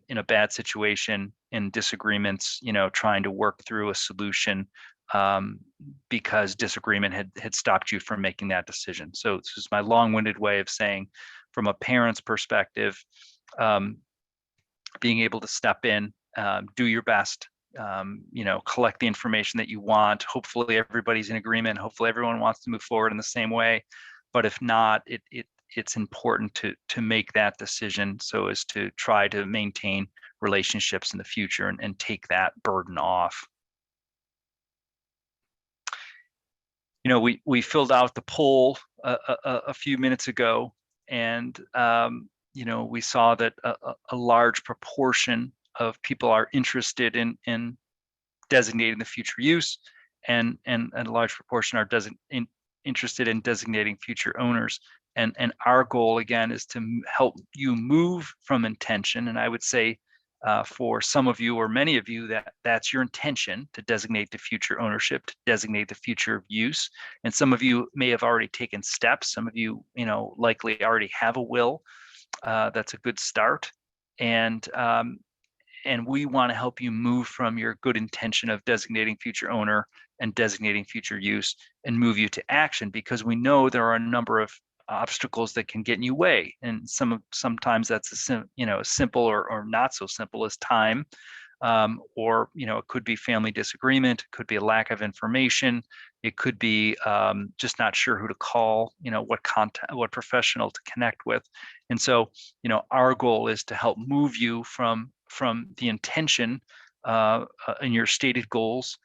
in a bad situation, in disagreements, trying to work through a solution because disagreement had stopped you from making that decision. So this is my long-winded way of saying, from a parent's perspective, being able to step in, do your best, collect the information that you want. Hopefully everybody's in agreement. Hopefully everyone wants to move forward in the same way. But if not, it's important to make that decision so as to try to maintain relationships in the future and take that burden off. We filled out the poll a few minutes ago, and we saw that a large proportion of people are interested in designating the future use, and a large proportion are interested in designating future owners. And our goal, again, is to help you move from intention. And I would say for some of you, or many of you, that's your intention, to designate the future ownership, to designate the future of use. And some of you may have already taken steps. Some of you, likely already have a will. That's a good start. And we want to help you move from your good intention of designating future owner and designating future use, and move you to action, because we know there are a number of obstacles that can get in your way. And sometimes that's as simple or not so simple as time, or it could be family disagreement, it could be a lack of information, it could be just not sure who to call, what professional to connect with. And so our goal is to help move you from the intention and your stated goals,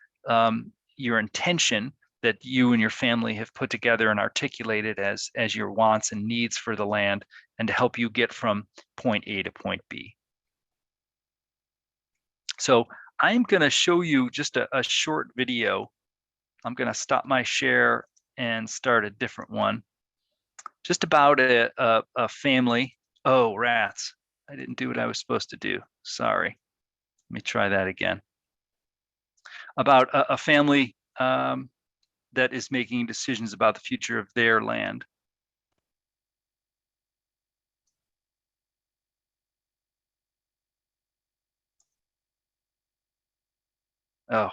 your intention that you and your family have put together and articulated as your wants and needs for the land, and to help you get from point A to point B. So I'm going to show you just a short video. I'm going to stop my share and start a different one, just about a family. Oh, rats. I didn't do what I was supposed to do. Sorry. Let me try that again. About a family that is making decisions about the future of their land. Oh.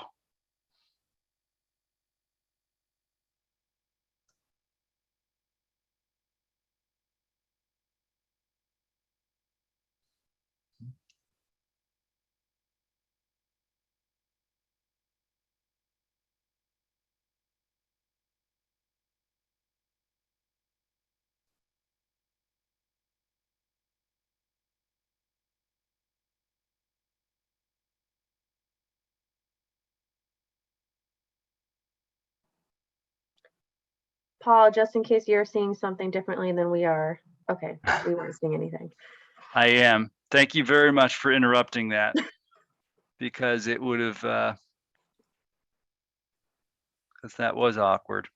Paul, just in case you're seeing something differently than we are. Okay, we weren't seeing anything. I am. Thank you very much for interrupting that, because it would have, because that was awkward.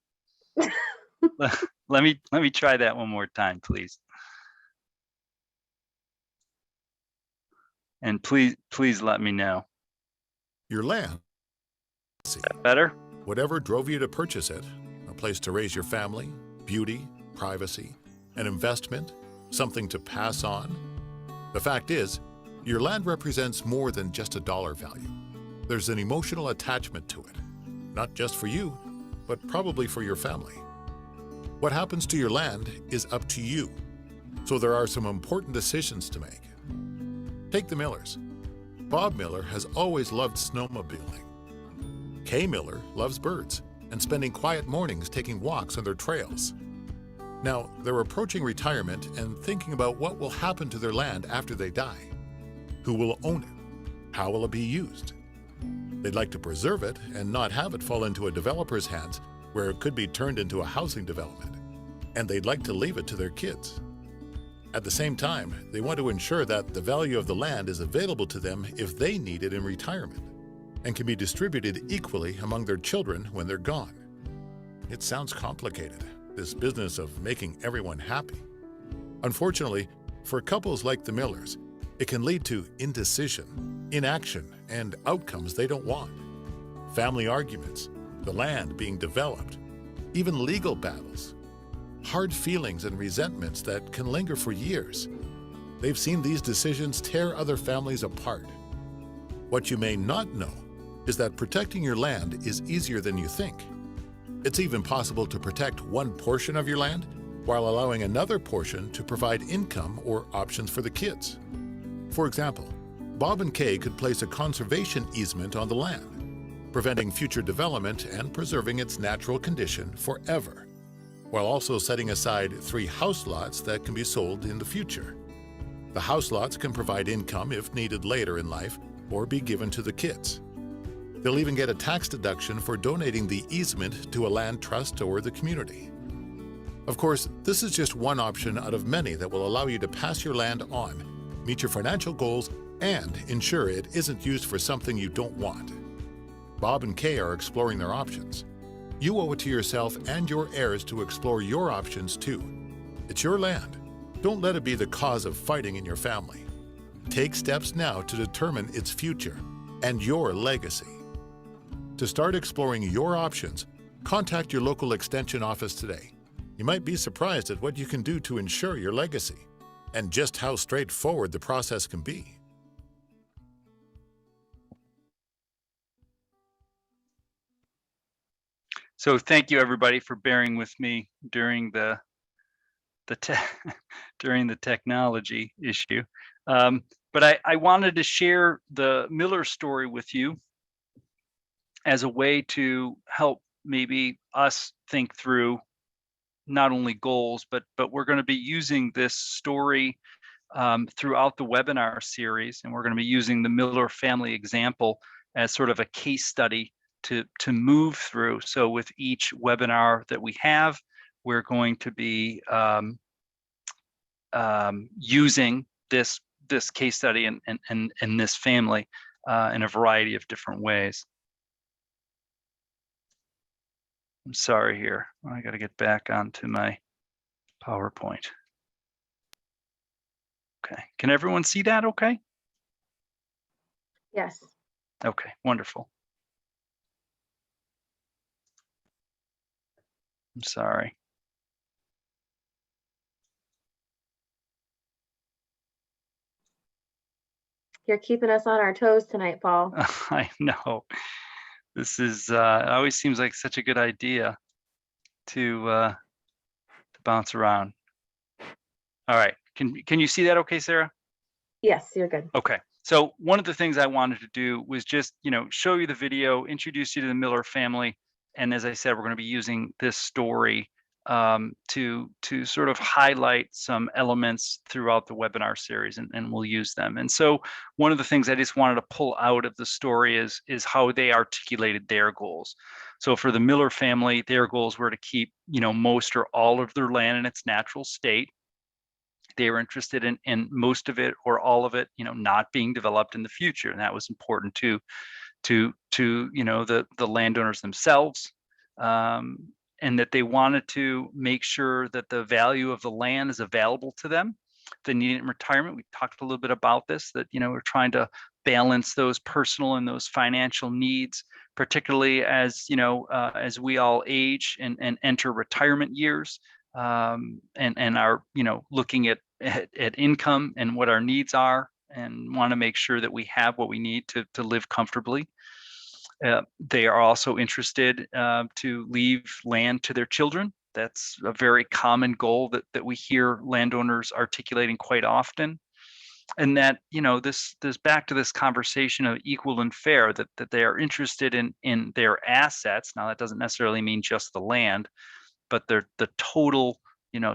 Let me try that one more time, please. And please let me know. Your land. Is that better? Whatever drove you to purchase it, a place to raise your family, beauty, privacy, an investment, something to pass on. The fact is, your land represents more than just a dollar value. There's an emotional attachment to it, not just for you, but probably for your family. What happens to your land is up to you, so there are some important decisions to make. Take the Millers. Bob Miller has always loved snowmobiling. Kay Miller loves birds and spending quiet mornings taking walks on their trails. Now, they're approaching retirement and thinking about what will happen to their land after they die. Who will own it? How will it be used? They'd like to preserve it and not have it fall into a developer's hands where it could be turned into a housing development. And they'd like to leave it to their kids. At the same time, they want to ensure that the value of the land is available to them if they need it in retirement, and can be distributed equally among their children when they're gone. It sounds complicated, this business of making everyone happy. Unfortunately, for couples like the Millers, it can lead to indecision, inaction, and outcomes they don't want. Family arguments, the land being developed, even legal battles, hard feelings and resentments that can linger for years. They've seen these decisions tear other families apart. What you may not know is that protecting your land is easier than you think. It's even possible to protect one portion of your land while allowing another portion to provide income or options for the kids. For example, Bob and Kay could place a conservation easement on the land, preventing future development and preserving its natural condition forever, while also setting aside 3 house lots that can be sold in the future. The house lots can provide income if needed later in life or be given to the kids. They'll even get a tax deduction for donating the easement to a land trust or the community. Of course, this is just one option out of many that will allow you to pass your land on, meet your financial goals, and ensure it isn't used for something you don't want. Bob and Kay are exploring their options. You owe it to yourself and your heirs to explore your options too. It's your land. Don't let it be the cause of fighting in your family. Take steps now to determine its future and your legacy. To start exploring your options, contact your local extension office today. You might be surprised at what you can do to ensure your legacy and just how straightforward the process can be. So thank you everybody for bearing with me during the during the technology issue. But I wanted to share the Miller story with you as a way to help maybe us think through not only goals, but we're going to be using this story throughout the webinar series, and we're going to be using the Miller family example as sort of a case study to move through. So with each webinar that we have, we're going to be using this case study and this family in a variety of different ways. I'm sorry here. I got to get back onto my PowerPoint. Okay. Can everyone see that okay? Yes. Okay, wonderful. I'm sorry. You're keeping us on our toes tonight, Paul. I know. This is it always seems like such a good idea to bounce around. All right. Can you see that okay, Sarah? Yes, you're good. Okay. So one of the things I wanted to do was just, show you the video, introduce you to the Miller family. And as I said, we're going to be using this story to sort of highlight some elements throughout the webinar series, and we'll use them. And so one of the things I just wanted to pull out of the story is how they articulated their goals. So for the Miller family, their goals were to keep, most or all of their land in its natural state. They were interested in most of it or all of it, not being developed in the future, and that was important to the landowners themselves, and that they wanted to make sure that the value of the land is available to them. They need it in retirement. We talked a little bit about this, that we're trying to balance those personal and those financial needs, particularly as as we all age and enter retirement years. And are looking at income and what our needs are, and want to make sure that we have what we need to live comfortably. They are also interested to leave land to their children. That's a very common goal that we hear landowners articulating quite often. And that this back to this conversation of equal and fair, that they are interested in their assets. Now that doesn't necessarily mean just the land, but the total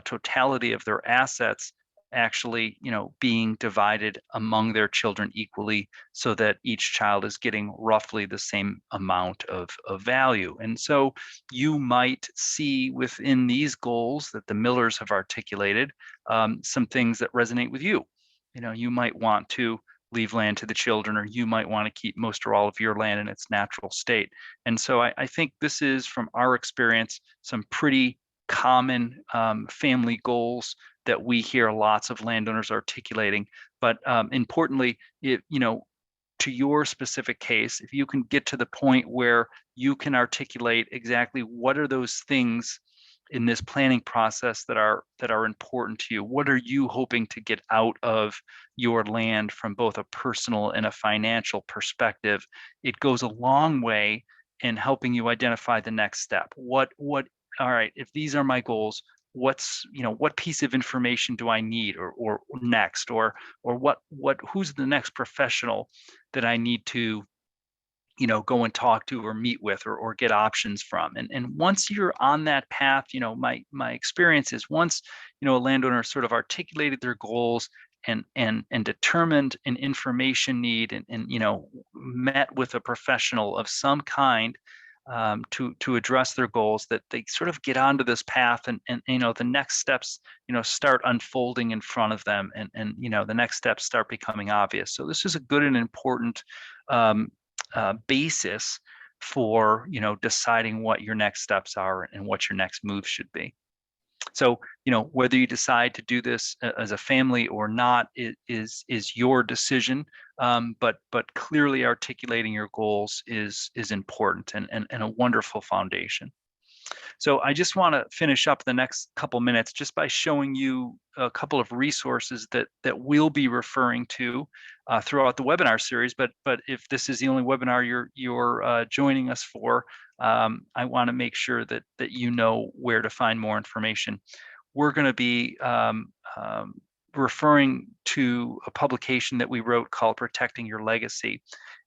totality of their assets actually being divided among their children equally, so that each child is getting roughly the same amount of value. And so you might see within these goals that the Millers have articulated some things that resonate with you. You might want to leave land to the children, or you might want to keep most or all of your land in its natural state. And so I think this is, from our experience, some pretty common family goals that we hear lots of landowners articulating. But importantly, to your specific case, if you can get to the point where you can articulate exactly what are those things in this planning process that are important to you, what are you hoping to get out of your land from both a personal and a financial perspective, it goes a long way in helping you identify the next step. All right, if these are my goals, what piece of information do I need or next, or who's the next professional that I need to go and talk to or meet with, or get options from. And once you're on that path, my experience is, once a landowner sort of articulated their goals and determined an information need, and met with a professional of some kind to address their goals, that they sort of get onto this path, and the next steps start unfolding in front of them, and the next steps start becoming obvious. So this is a good and important basis for deciding what your next steps are and what your next move should be. So whether you decide to do this as a family or not, it is your decision. But clearly articulating your goals is important, and a wonderful foundation. So I just want to finish up the next couple minutes just by showing you a couple of resources that we'll be referring to throughout the webinar series. But if this is the only webinar you're joining us for, I want to make sure that you know where to find more information. We're going to be referring to a publication that we wrote called Protecting Your Legacy.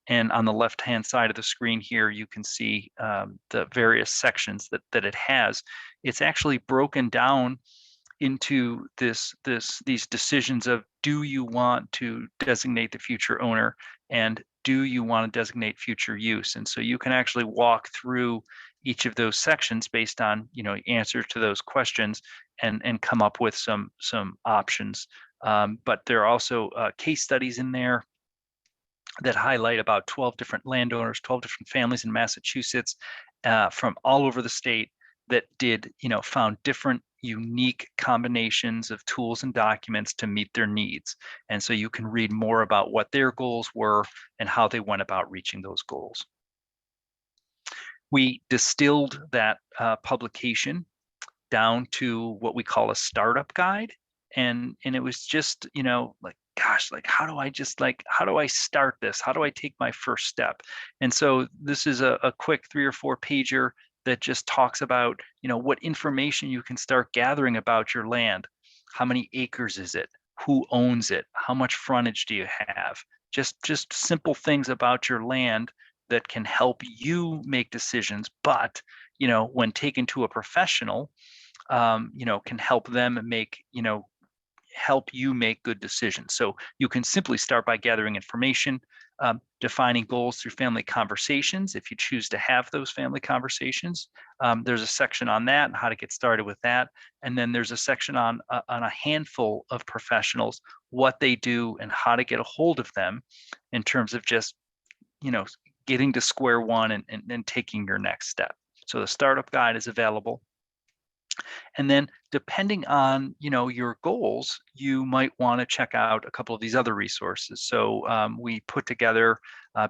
And on the left-hand side of the screen here, you can see the various sections that it has. It's actually broken down into these decisions of, do you want to designate the future owner, and do you want to designate future use? And so you can actually walk through each of those sections based on answer to those questions, and come up with some options. But there are also case studies in there that highlight about 12 different landowners, 12 different families in Massachusetts from all over the state that found different unique combinations of tools and documents to meet their needs. And so you can read more about what their goals were and how they went about reaching those goals. We distilled that publication down to what we call a startup guide. And it was just, like, gosh, like, how do I start this? How do I take my first step? And so this is a quick 3 or 4 pager that just talks about, what information you can start gathering about your land. How many acres is it? Who owns it? How much frontage do you have? Just simple things about your land that can help you make decisions, but when taken to a professional, can help them make, help you make good decisions. So you can simply start by gathering information, defining goals through family conversations. If you choose to have those family conversations, there's a section on that and how to get started with that. And then there's a section on a handful of professionals, what they do and how to get a hold of them in terms of just, getting to square one and taking your next step. So the startup guide is available. And then depending on, your goals, you might want to check out a couple of these other resources. So we put together,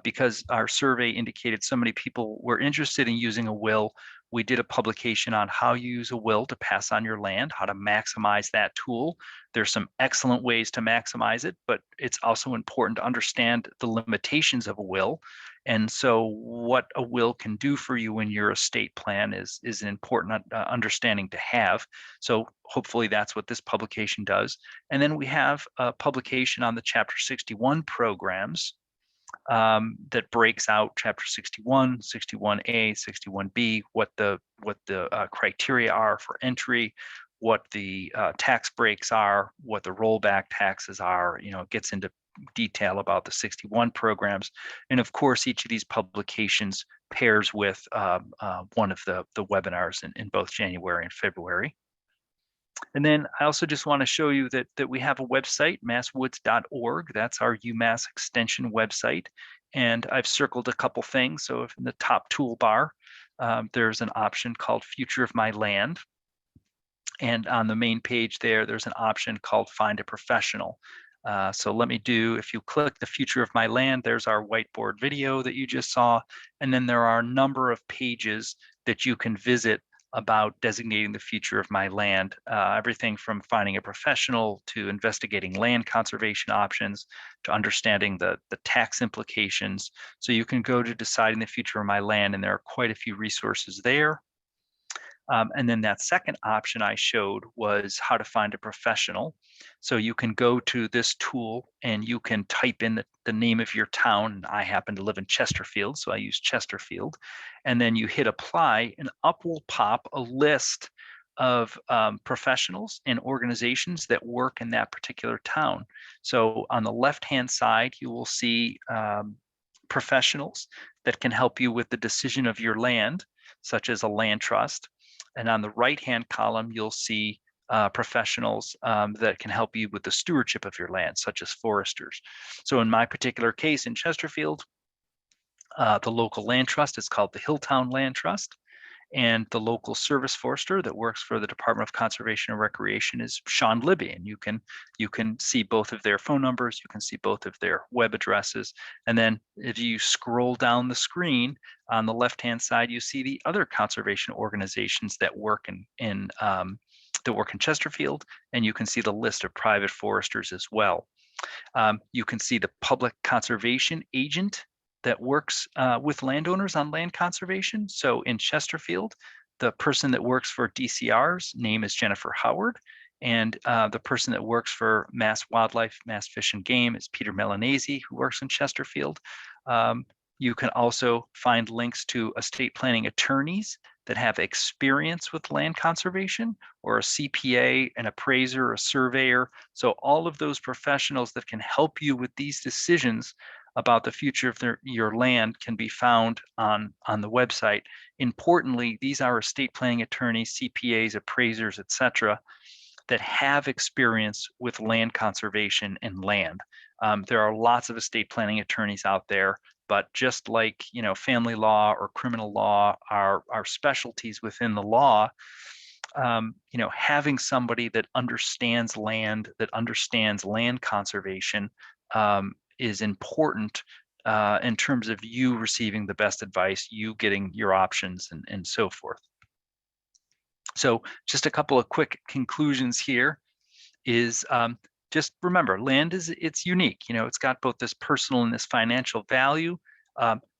because our survey indicated so many people were interested in using a will, we did a publication on how you use a will to pass on your land, how to maximize that tool. There's some excellent ways to maximize it, but it's also important to understand the limitations of a will. And so what a will can do for you in your estate plan is an important understanding to have. So hopefully that's what this publication does. And then we have a publication on the Chapter 61 programs that breaks out Chapter 61, 61A, 61B, what the criteria are for entry, what the tax breaks are, what the rollback taxes are. It gets into detail about the 61 programs. And of course, each of these publications pairs with one of the webinars in both January and February. And then I also just want to show you that we have a website, masswoods.org. That's our UMass Extension website. And I've circled a couple things. So if in the top toolbar, there's an option called Future of My Land. And on the main page there's an option called Find a Professional. So if you click the Future of My Land, there's our whiteboard video that you just saw. And then there are a number of pages that you can visit about designating the future of my land, everything from finding a professional to investigating land conservation options to understanding the tax implications. So you can go to deciding the future of my land, and there are quite a few resources there. And then that second option I showed was how to find a professional. So you can go to this tool and you can type in the name of your town. And I happen to live in Chesterfield, so I use Chesterfield. And then you hit apply, and up will pop a list of professionals and organizations that work in that particular town. So on the left-hand side, you will see professionals that can help you with the decision of your land, such as a land trust. And on the right-hand column, you'll see professionals that can help you with the stewardship of your land, such as foresters. So in my particular case in Chesterfield, the local land trust is called the Hilltown Land Trust. And the local service forester that works for the Department of Conservation and Recreation is Sean Libby. And you can see both of their phone numbers, you can see both of their web addresses. And then if you scroll down the screen on the left-hand side, you see the other conservation organizations that work in Chesterfield, and you can see the list of private foresters as well. You can see the public conservation agent that works with landowners on land conservation. So in Chesterfield, the person that works for DCR's name is Jennifer Howard, and the person that works for Mass Wildlife, Mass Fish and Game is Peter Melanese, who works in Chesterfield. You can also find links to estate planning attorneys that have experience with land conservation, or a CPA, an appraiser, a surveyor. So all of those professionals that can help you with these decisions about the future of your land can be found on the website. Importantly, these are estate planning attorneys, CPAs, appraisers, etc., that have experience with land conservation and land. There are lots of estate planning attorneys out there, but just like family law or criminal law are specialties within the law, having somebody that understands land, that understands land conservation, is important in terms of you receiving the best advice, you getting your options, and so forth. So just a couple of quick conclusions here is just remember, land it's unique. It's got both this personal and this financial value,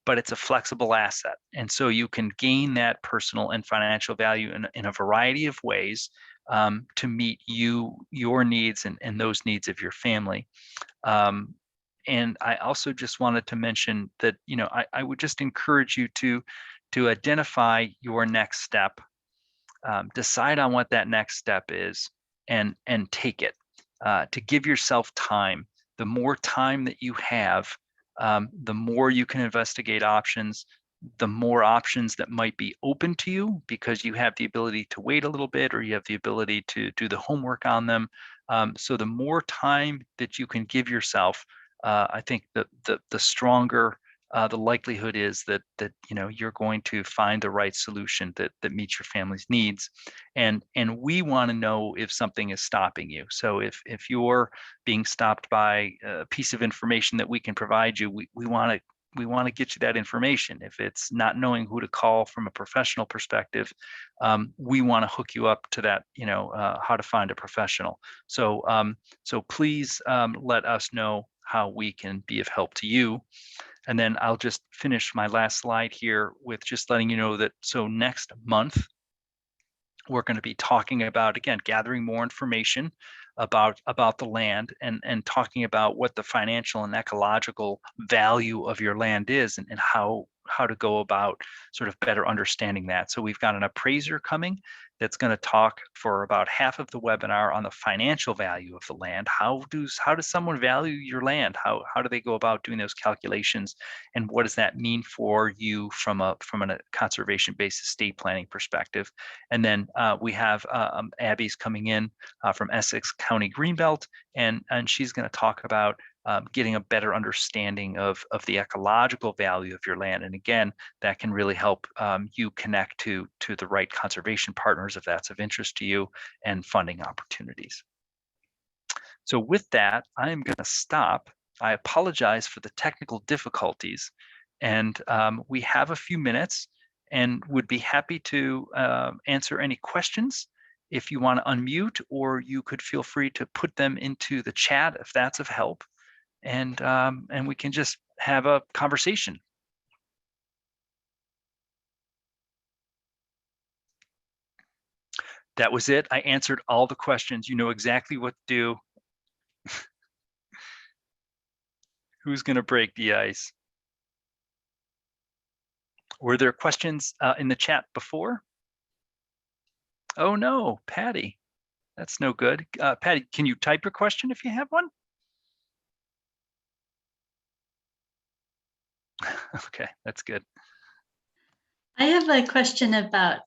but it's a flexible asset. And so you can gain that personal and financial value in a variety of ways to meet your needs and those needs of your family. And I also just wanted to mention that, I would just encourage you to identify your next step, decide on what that next step is, and take it. To give yourself time. The more time that you have, the more you can investigate options, the more options that might be open to you because you have the ability to wait a little bit or you have the ability to do the homework on them. So the more time that you can give yourself, I think the stronger the likelihood is that you're going to find the right solution that meets your family's needs. And we want to know if something is stopping you. So if you're being stopped by a piece of information that we can provide you, we want to get you that information. If it's not knowing who to call from a professional perspective, we want to hook you up to that, how to find a professional. So please let us know how we can be of help to you. And then I'll just finish my last slide here with just letting you know that so next month, we're going to be talking about, again, gathering more information about the land and talking about what the financial and ecological value of your land is and how to go about sort of better understanding that. So we've got an appraiser coming that's going to talk for about half of the webinar on the financial value of the land. How does someone value your land? How do they go about doing those calculations? And what does that mean for you from a conservation-based estate planning perspective? And then we have Abby's coming in from Essex County Greenbelt, and she's going to talk about getting a better understanding of the ecological value of your land. And again, that can really help you connect to the right conservation partners if that's of interest to you, and funding opportunities. So with that, I'm going to stop. I apologize for the technical difficulties, and we have a few minutes and would be happy to answer any questions. If you want to unmute, or you could feel free to put them into the chat if that's of help. And we can just have a conversation. That was it. I answered all the questions. You know exactly what to do. Who's going to break the ice? Were there questions in the chat before? Oh no, Patty. That's no good. Patty, can you type your question if you have one? Okay, that's good. I have a question about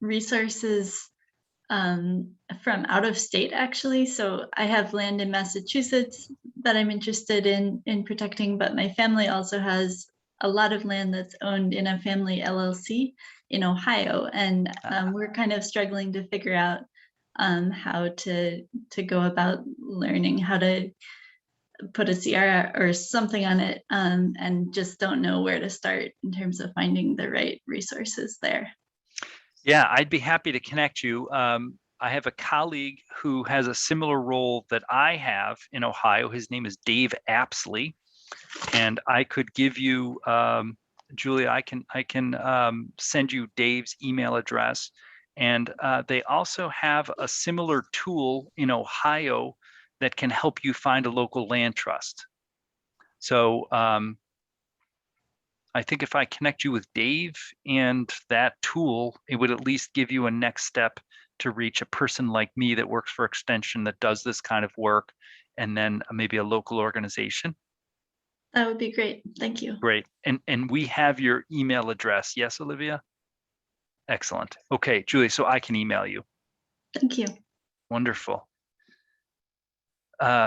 resources from out of state, actually. So I have land in Massachusetts that I'm interested in protecting, but my family also has a lot of land that's owned in a family LLC in Ohio, and we're kind of struggling to figure out how to go about learning how to put a CR or something on it, and just don't know where to start in terms of finding the right resources there. Yeah, I'd be happy to connect you. I have a colleague who has a similar role that I have in Ohio. His name is Dave Apsley, and I could give you, Julia, I can send you Dave's email address. And they also have a similar tool in Ohio that can help you find a local land trust. So I think if I connect you with Dave and that tool, it would at least give you a next step to reach a person like me that works for Extension that does this kind of work, and then maybe a local organization. That would be great. Thank you. Great. And we have your email address. Yes, Olivia? Excellent. Okay, Julie, so I can email you. Thank you. Wonderful.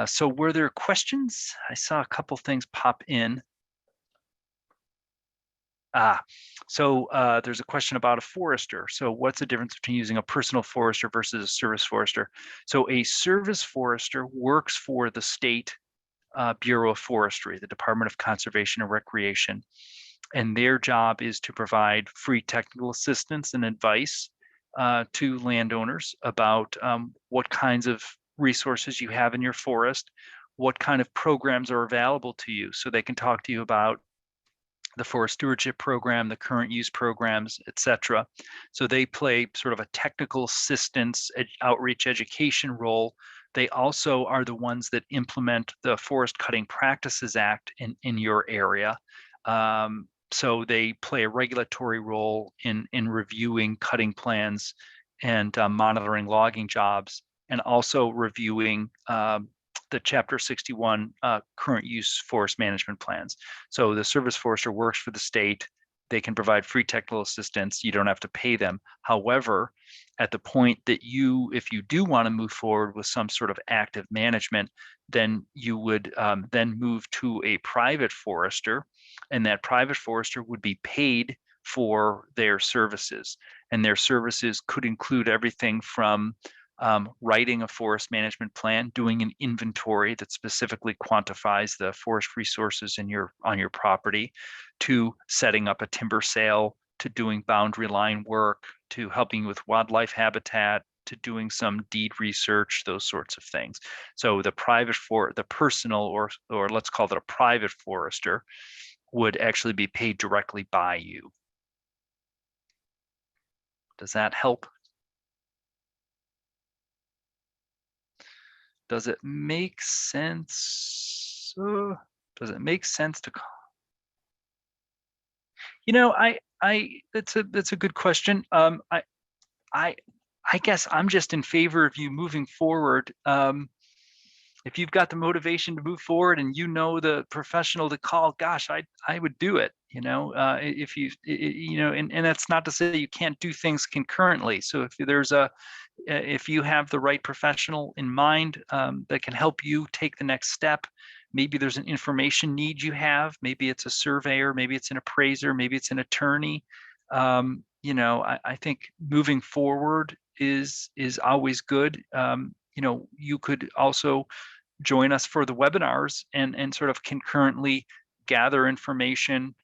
So were there questions? I saw a couple things pop in. There's a question about a forester. So what's the difference between using a personal forester versus a service forester? So a service forester works for the state Bureau of Forestry, the Department of Conservation and Recreation. And their job is to provide free technical assistance and advice to landowners about what kinds of resources you have in your forest, what kind of programs are available to you. So they can talk to you about the forest stewardship program, the current use programs, et cetera. So they play sort of a technical assistance, outreach education role. They also are the ones that implement the Forest Cutting Practices Act in your area. So they play a regulatory role in reviewing cutting plans and monitoring logging jobs, and also reviewing the Chapter 61 current use forest management plans. So the service forester works for the state. They can provide free technical assistance. You don't have to pay them. However, at the point that if you do want to move forward with some sort of active management, then you would then move to a private forester, and that private forester would be paid for their services. And their services could include everything from writing a forest management plan, doing an inventory that specifically quantifies the forest resources on your property, to setting up a timber sale, to doing boundary line work, to helping with wildlife habitat, to doing some deed research, those sorts of things. So the personal, or let's call it a private forester, would actually be paid directly by you. Does that help? Does it make sense? Does it make sense to? That's a good question. I guess I'm just in favor of you moving forward. If you've got the motivation to move forward and you know the professional to call, gosh, I would do it. If you and that's not to say you can't do things concurrently. So if you have the right professional in mind that can help you take the next step, maybe there's an information need you have, maybe it's a surveyor, maybe it's an appraiser, maybe it's an attorney. I think moving forward is always good. You could also join us for the webinars and sort of concurrently gather information,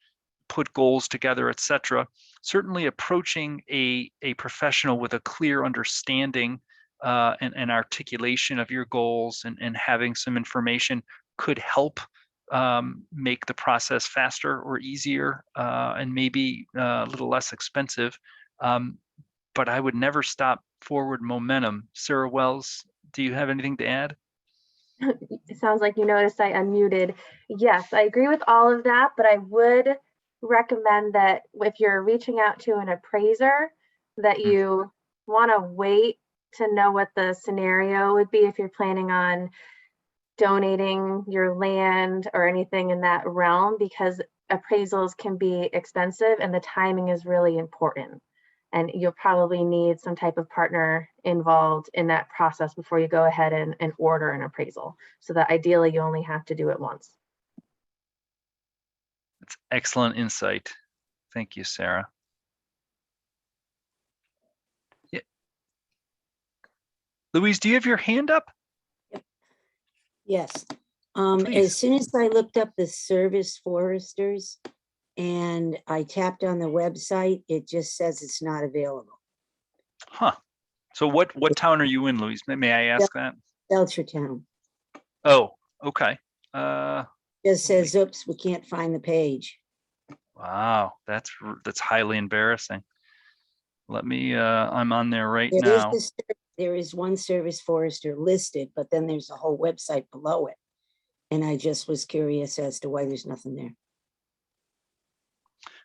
put goals together, et cetera. Certainly approaching a professional with a clear understanding and articulation of your goals and having some information could help make the process faster or easier and maybe a little less expensive. But I would never stop forward momentum. Sarah Wells, do you have anything to add? It sounds like you noticed I unmuted. Yes, I agree with all of that, but I would recommend that if you're reaching out to an appraiser, that you want to wait to know what the scenario would be if you're planning on donating your land or anything in that realm, because appraisals can be expensive and the timing is really important. And you'll probably need some type of partner involved in that process before you go ahead and order an appraisal. So that ideally you only have to do it once. That's excellent insight. Thank you, Sarah. Yeah. Louise, do you have your hand up? Yes. Please. As soon as I looked up the service foresters and I tapped on the website, it just says it's not available. Huh. So what town are you in, Louise? May I ask that? Belchertown. Oh, okay. Just says, oops, we can't find the page. Wow, that's highly embarrassing. Let me, I'm on there right now. There is one service forester listed, but then there's a whole website below it. And I just was curious as to why there's nothing there.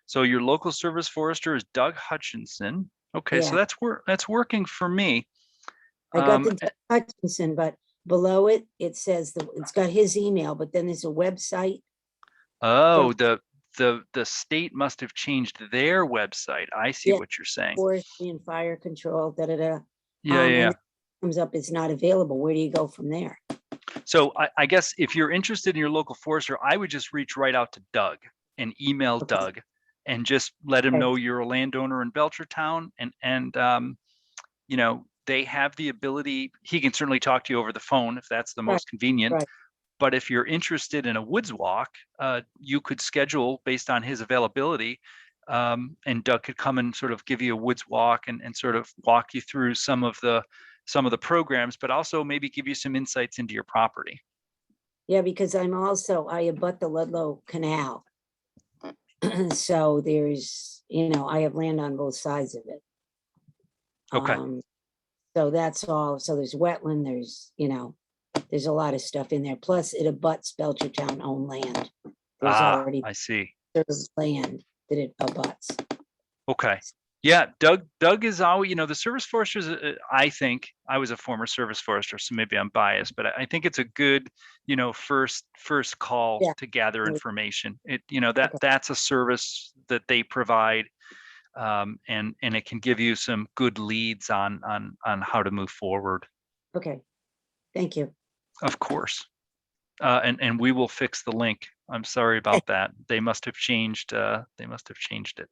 So your local service forester is Doug Hutchinson. Okay, Yeah. so that's working for me. I got the Doug Hutchinson, but below it, it says it's got his email, but then there's a website. Oh, the state must have changed their website. I see Yeah, what you're saying. Forestry and fire control, Yeah. And it comes up, it's not available. Where do you go from there? So I guess if you're interested in your local forester, I would just reach right out to Doug and email Okay. Doug and just let him Okay. know you're a landowner in Belchertown, and you know, they have the ability. He can certainly talk to you over the phone if that's the Right, most convenient. right. But if you're interested in a woods walk, you could schedule based on his availability, and Doug could come and sort of give you a woods walk and sort of walk you through some of the programs, but also maybe give you some insights into your property. Yeah, because I abut the Ludlow Canal. So there's, I have land on both sides of it. Okay. So that's all. So there's wetland, there's a lot of stuff in there. Plus it abuts Belchertown owned land. There's already I see. there's land that it abuts. Okay. Yeah, Doug is always, the service foresters, I think, I was a former service forester, so maybe I'm biased, but I think it's a good, first call Yeah. to gather Okay. information. Okay. That's a service that they provide, and it can give you some good leads on how to move forward. Okay, thank you. Of course. And we will fix the link. I'm sorry about that. They must have changed it.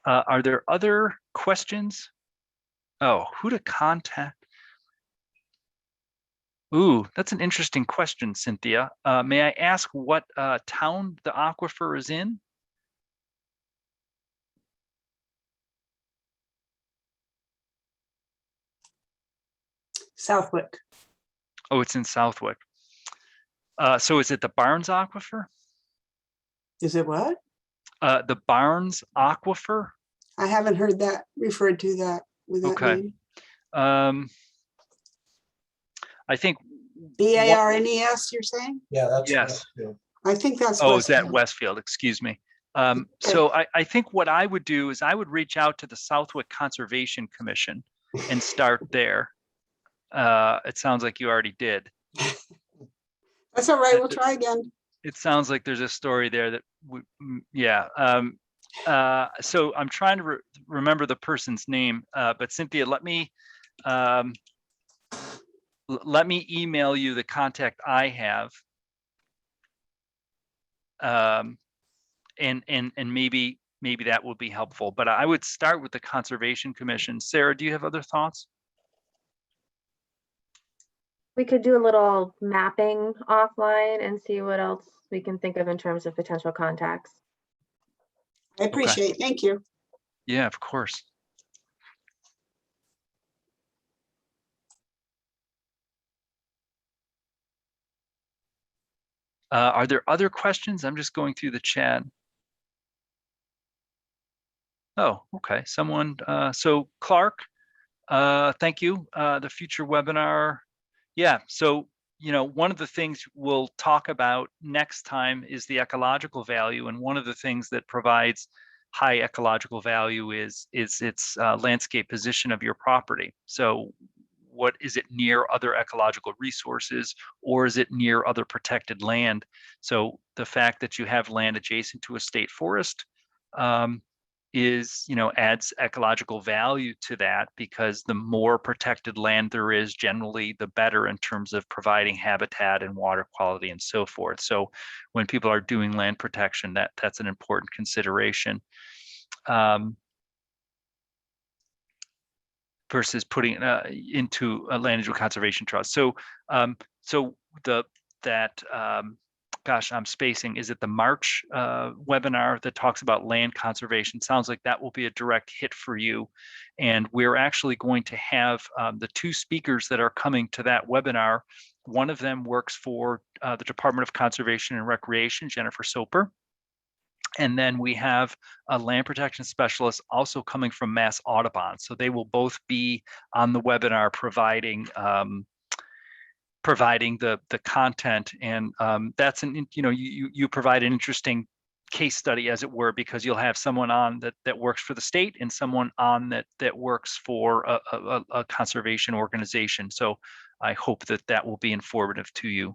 Are there other questions? Oh, who to contact? Ooh, that's an interesting question, Cynthia. May I ask what town the aquifer is in? Southwick. Oh, it's in Southwick. So is it the Barnes Aquifer? Is it what? The Barnes Aquifer? I haven't heard that referred to that with that Okay. name. I think. BARNES, you're saying? Yeah, that's. Yes. I think that's. Oh, is that Westfield. Westfield? Excuse me. So I think what I would do is I would reach out to the Southwick Conservation Commission and start there. It sounds like you already did. That's all right. We'll try again. It sounds like there's a story there that, yeah. So I'm trying to remember the person's name, but Cynthia, let me email you the contact I have, and maybe that will be helpful. But I would start with the Conservation Commission. Sarah, do you have other thoughts? We could do a little mapping offline and see what else we can think of in terms of potential contacts. I appreciate it. Thank you. Yeah, of course. Are there other questions? I'm just going through the chat. Oh, okay. Someone, so Clark, thank you. The future webinar. Yeah, so, one of the things we'll talk about next time is the ecological value. And one of the things that provides high ecological value is its landscape position of your property. So what is it near other ecological resources, or is it near other protected land? So the fact that you have land adjacent to a state forest adds ecological value to that, because the more protected land there is, generally the better in terms of providing habitat and water quality and so forth. So when people are doing land protection, that's an important consideration. Versus putting into a land management conservation trust. So, gosh, I'm spacing. Is it the March webinar that talks about land conservation? Sounds like that will be a direct hit for you. And we're actually going to have the two speakers that are coming to that webinar. One of them works for the Department of Conservation and Recreation, Jennifer Soper. And then we have a land protection specialist also coming from Mass Audubon. So they will both be on the webinar providing the content. And that's you provide an interesting case study, as it were, because you'll have someone on that works for the state and someone on that works for a conservation organization. So I hope that will be informative to you.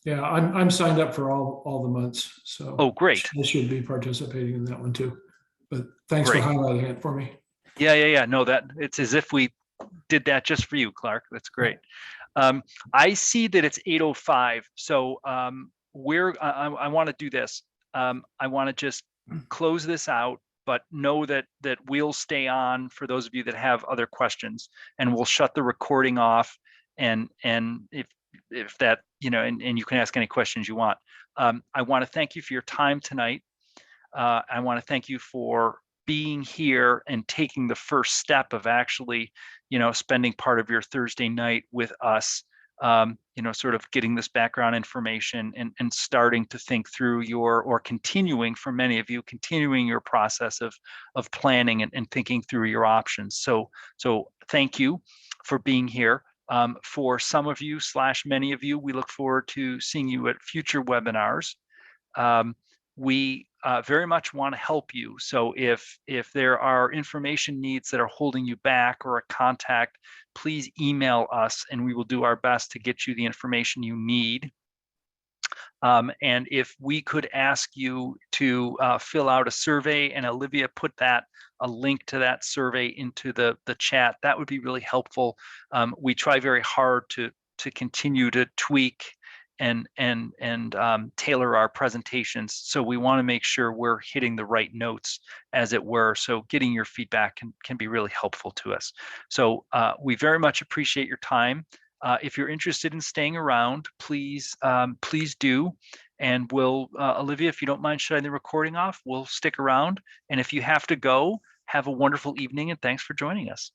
Yeah, I'm signed up for all the months, so. Oh, great. I should be participating in that one too. But thanks Great. for highlighting it for me. Yeah. No, that it's as if we did that just for you, Clark. That's great. I see that it's 8:05. So I want to do this. I want to just close this out, but know that we'll stay on for those of you that have other questions, and we'll shut the recording off. And if that, and you can ask any questions you want. I want to thank you for your time tonight. I want to thank you for being here and taking the first step of actually, spending part of your Thursday night with us, sort of getting this background information and starting to think through continuing, for many of you, continuing your process of planning and thinking through your options. So thank you for being here. For some of you / many of you, we look forward to seeing you at future webinars. We very much want to help you. So if there are information needs that are holding you back or a contact, please email us and we will do our best to get you the information you need. And if we could ask you to fill out a survey, and Olivia put a link to that survey into the chat, that would be really helpful. We try very hard to continue to tweak and tailor our presentations. So we want to make sure we're hitting the right notes, as it were. So getting your feedback can be really helpful to us. So we very much appreciate your time. If you're interested in staying around, please do. And we'll, Olivia, if you don't mind shutting the recording off, we'll stick around. And if you have to go, have a wonderful evening, and thanks for joining us.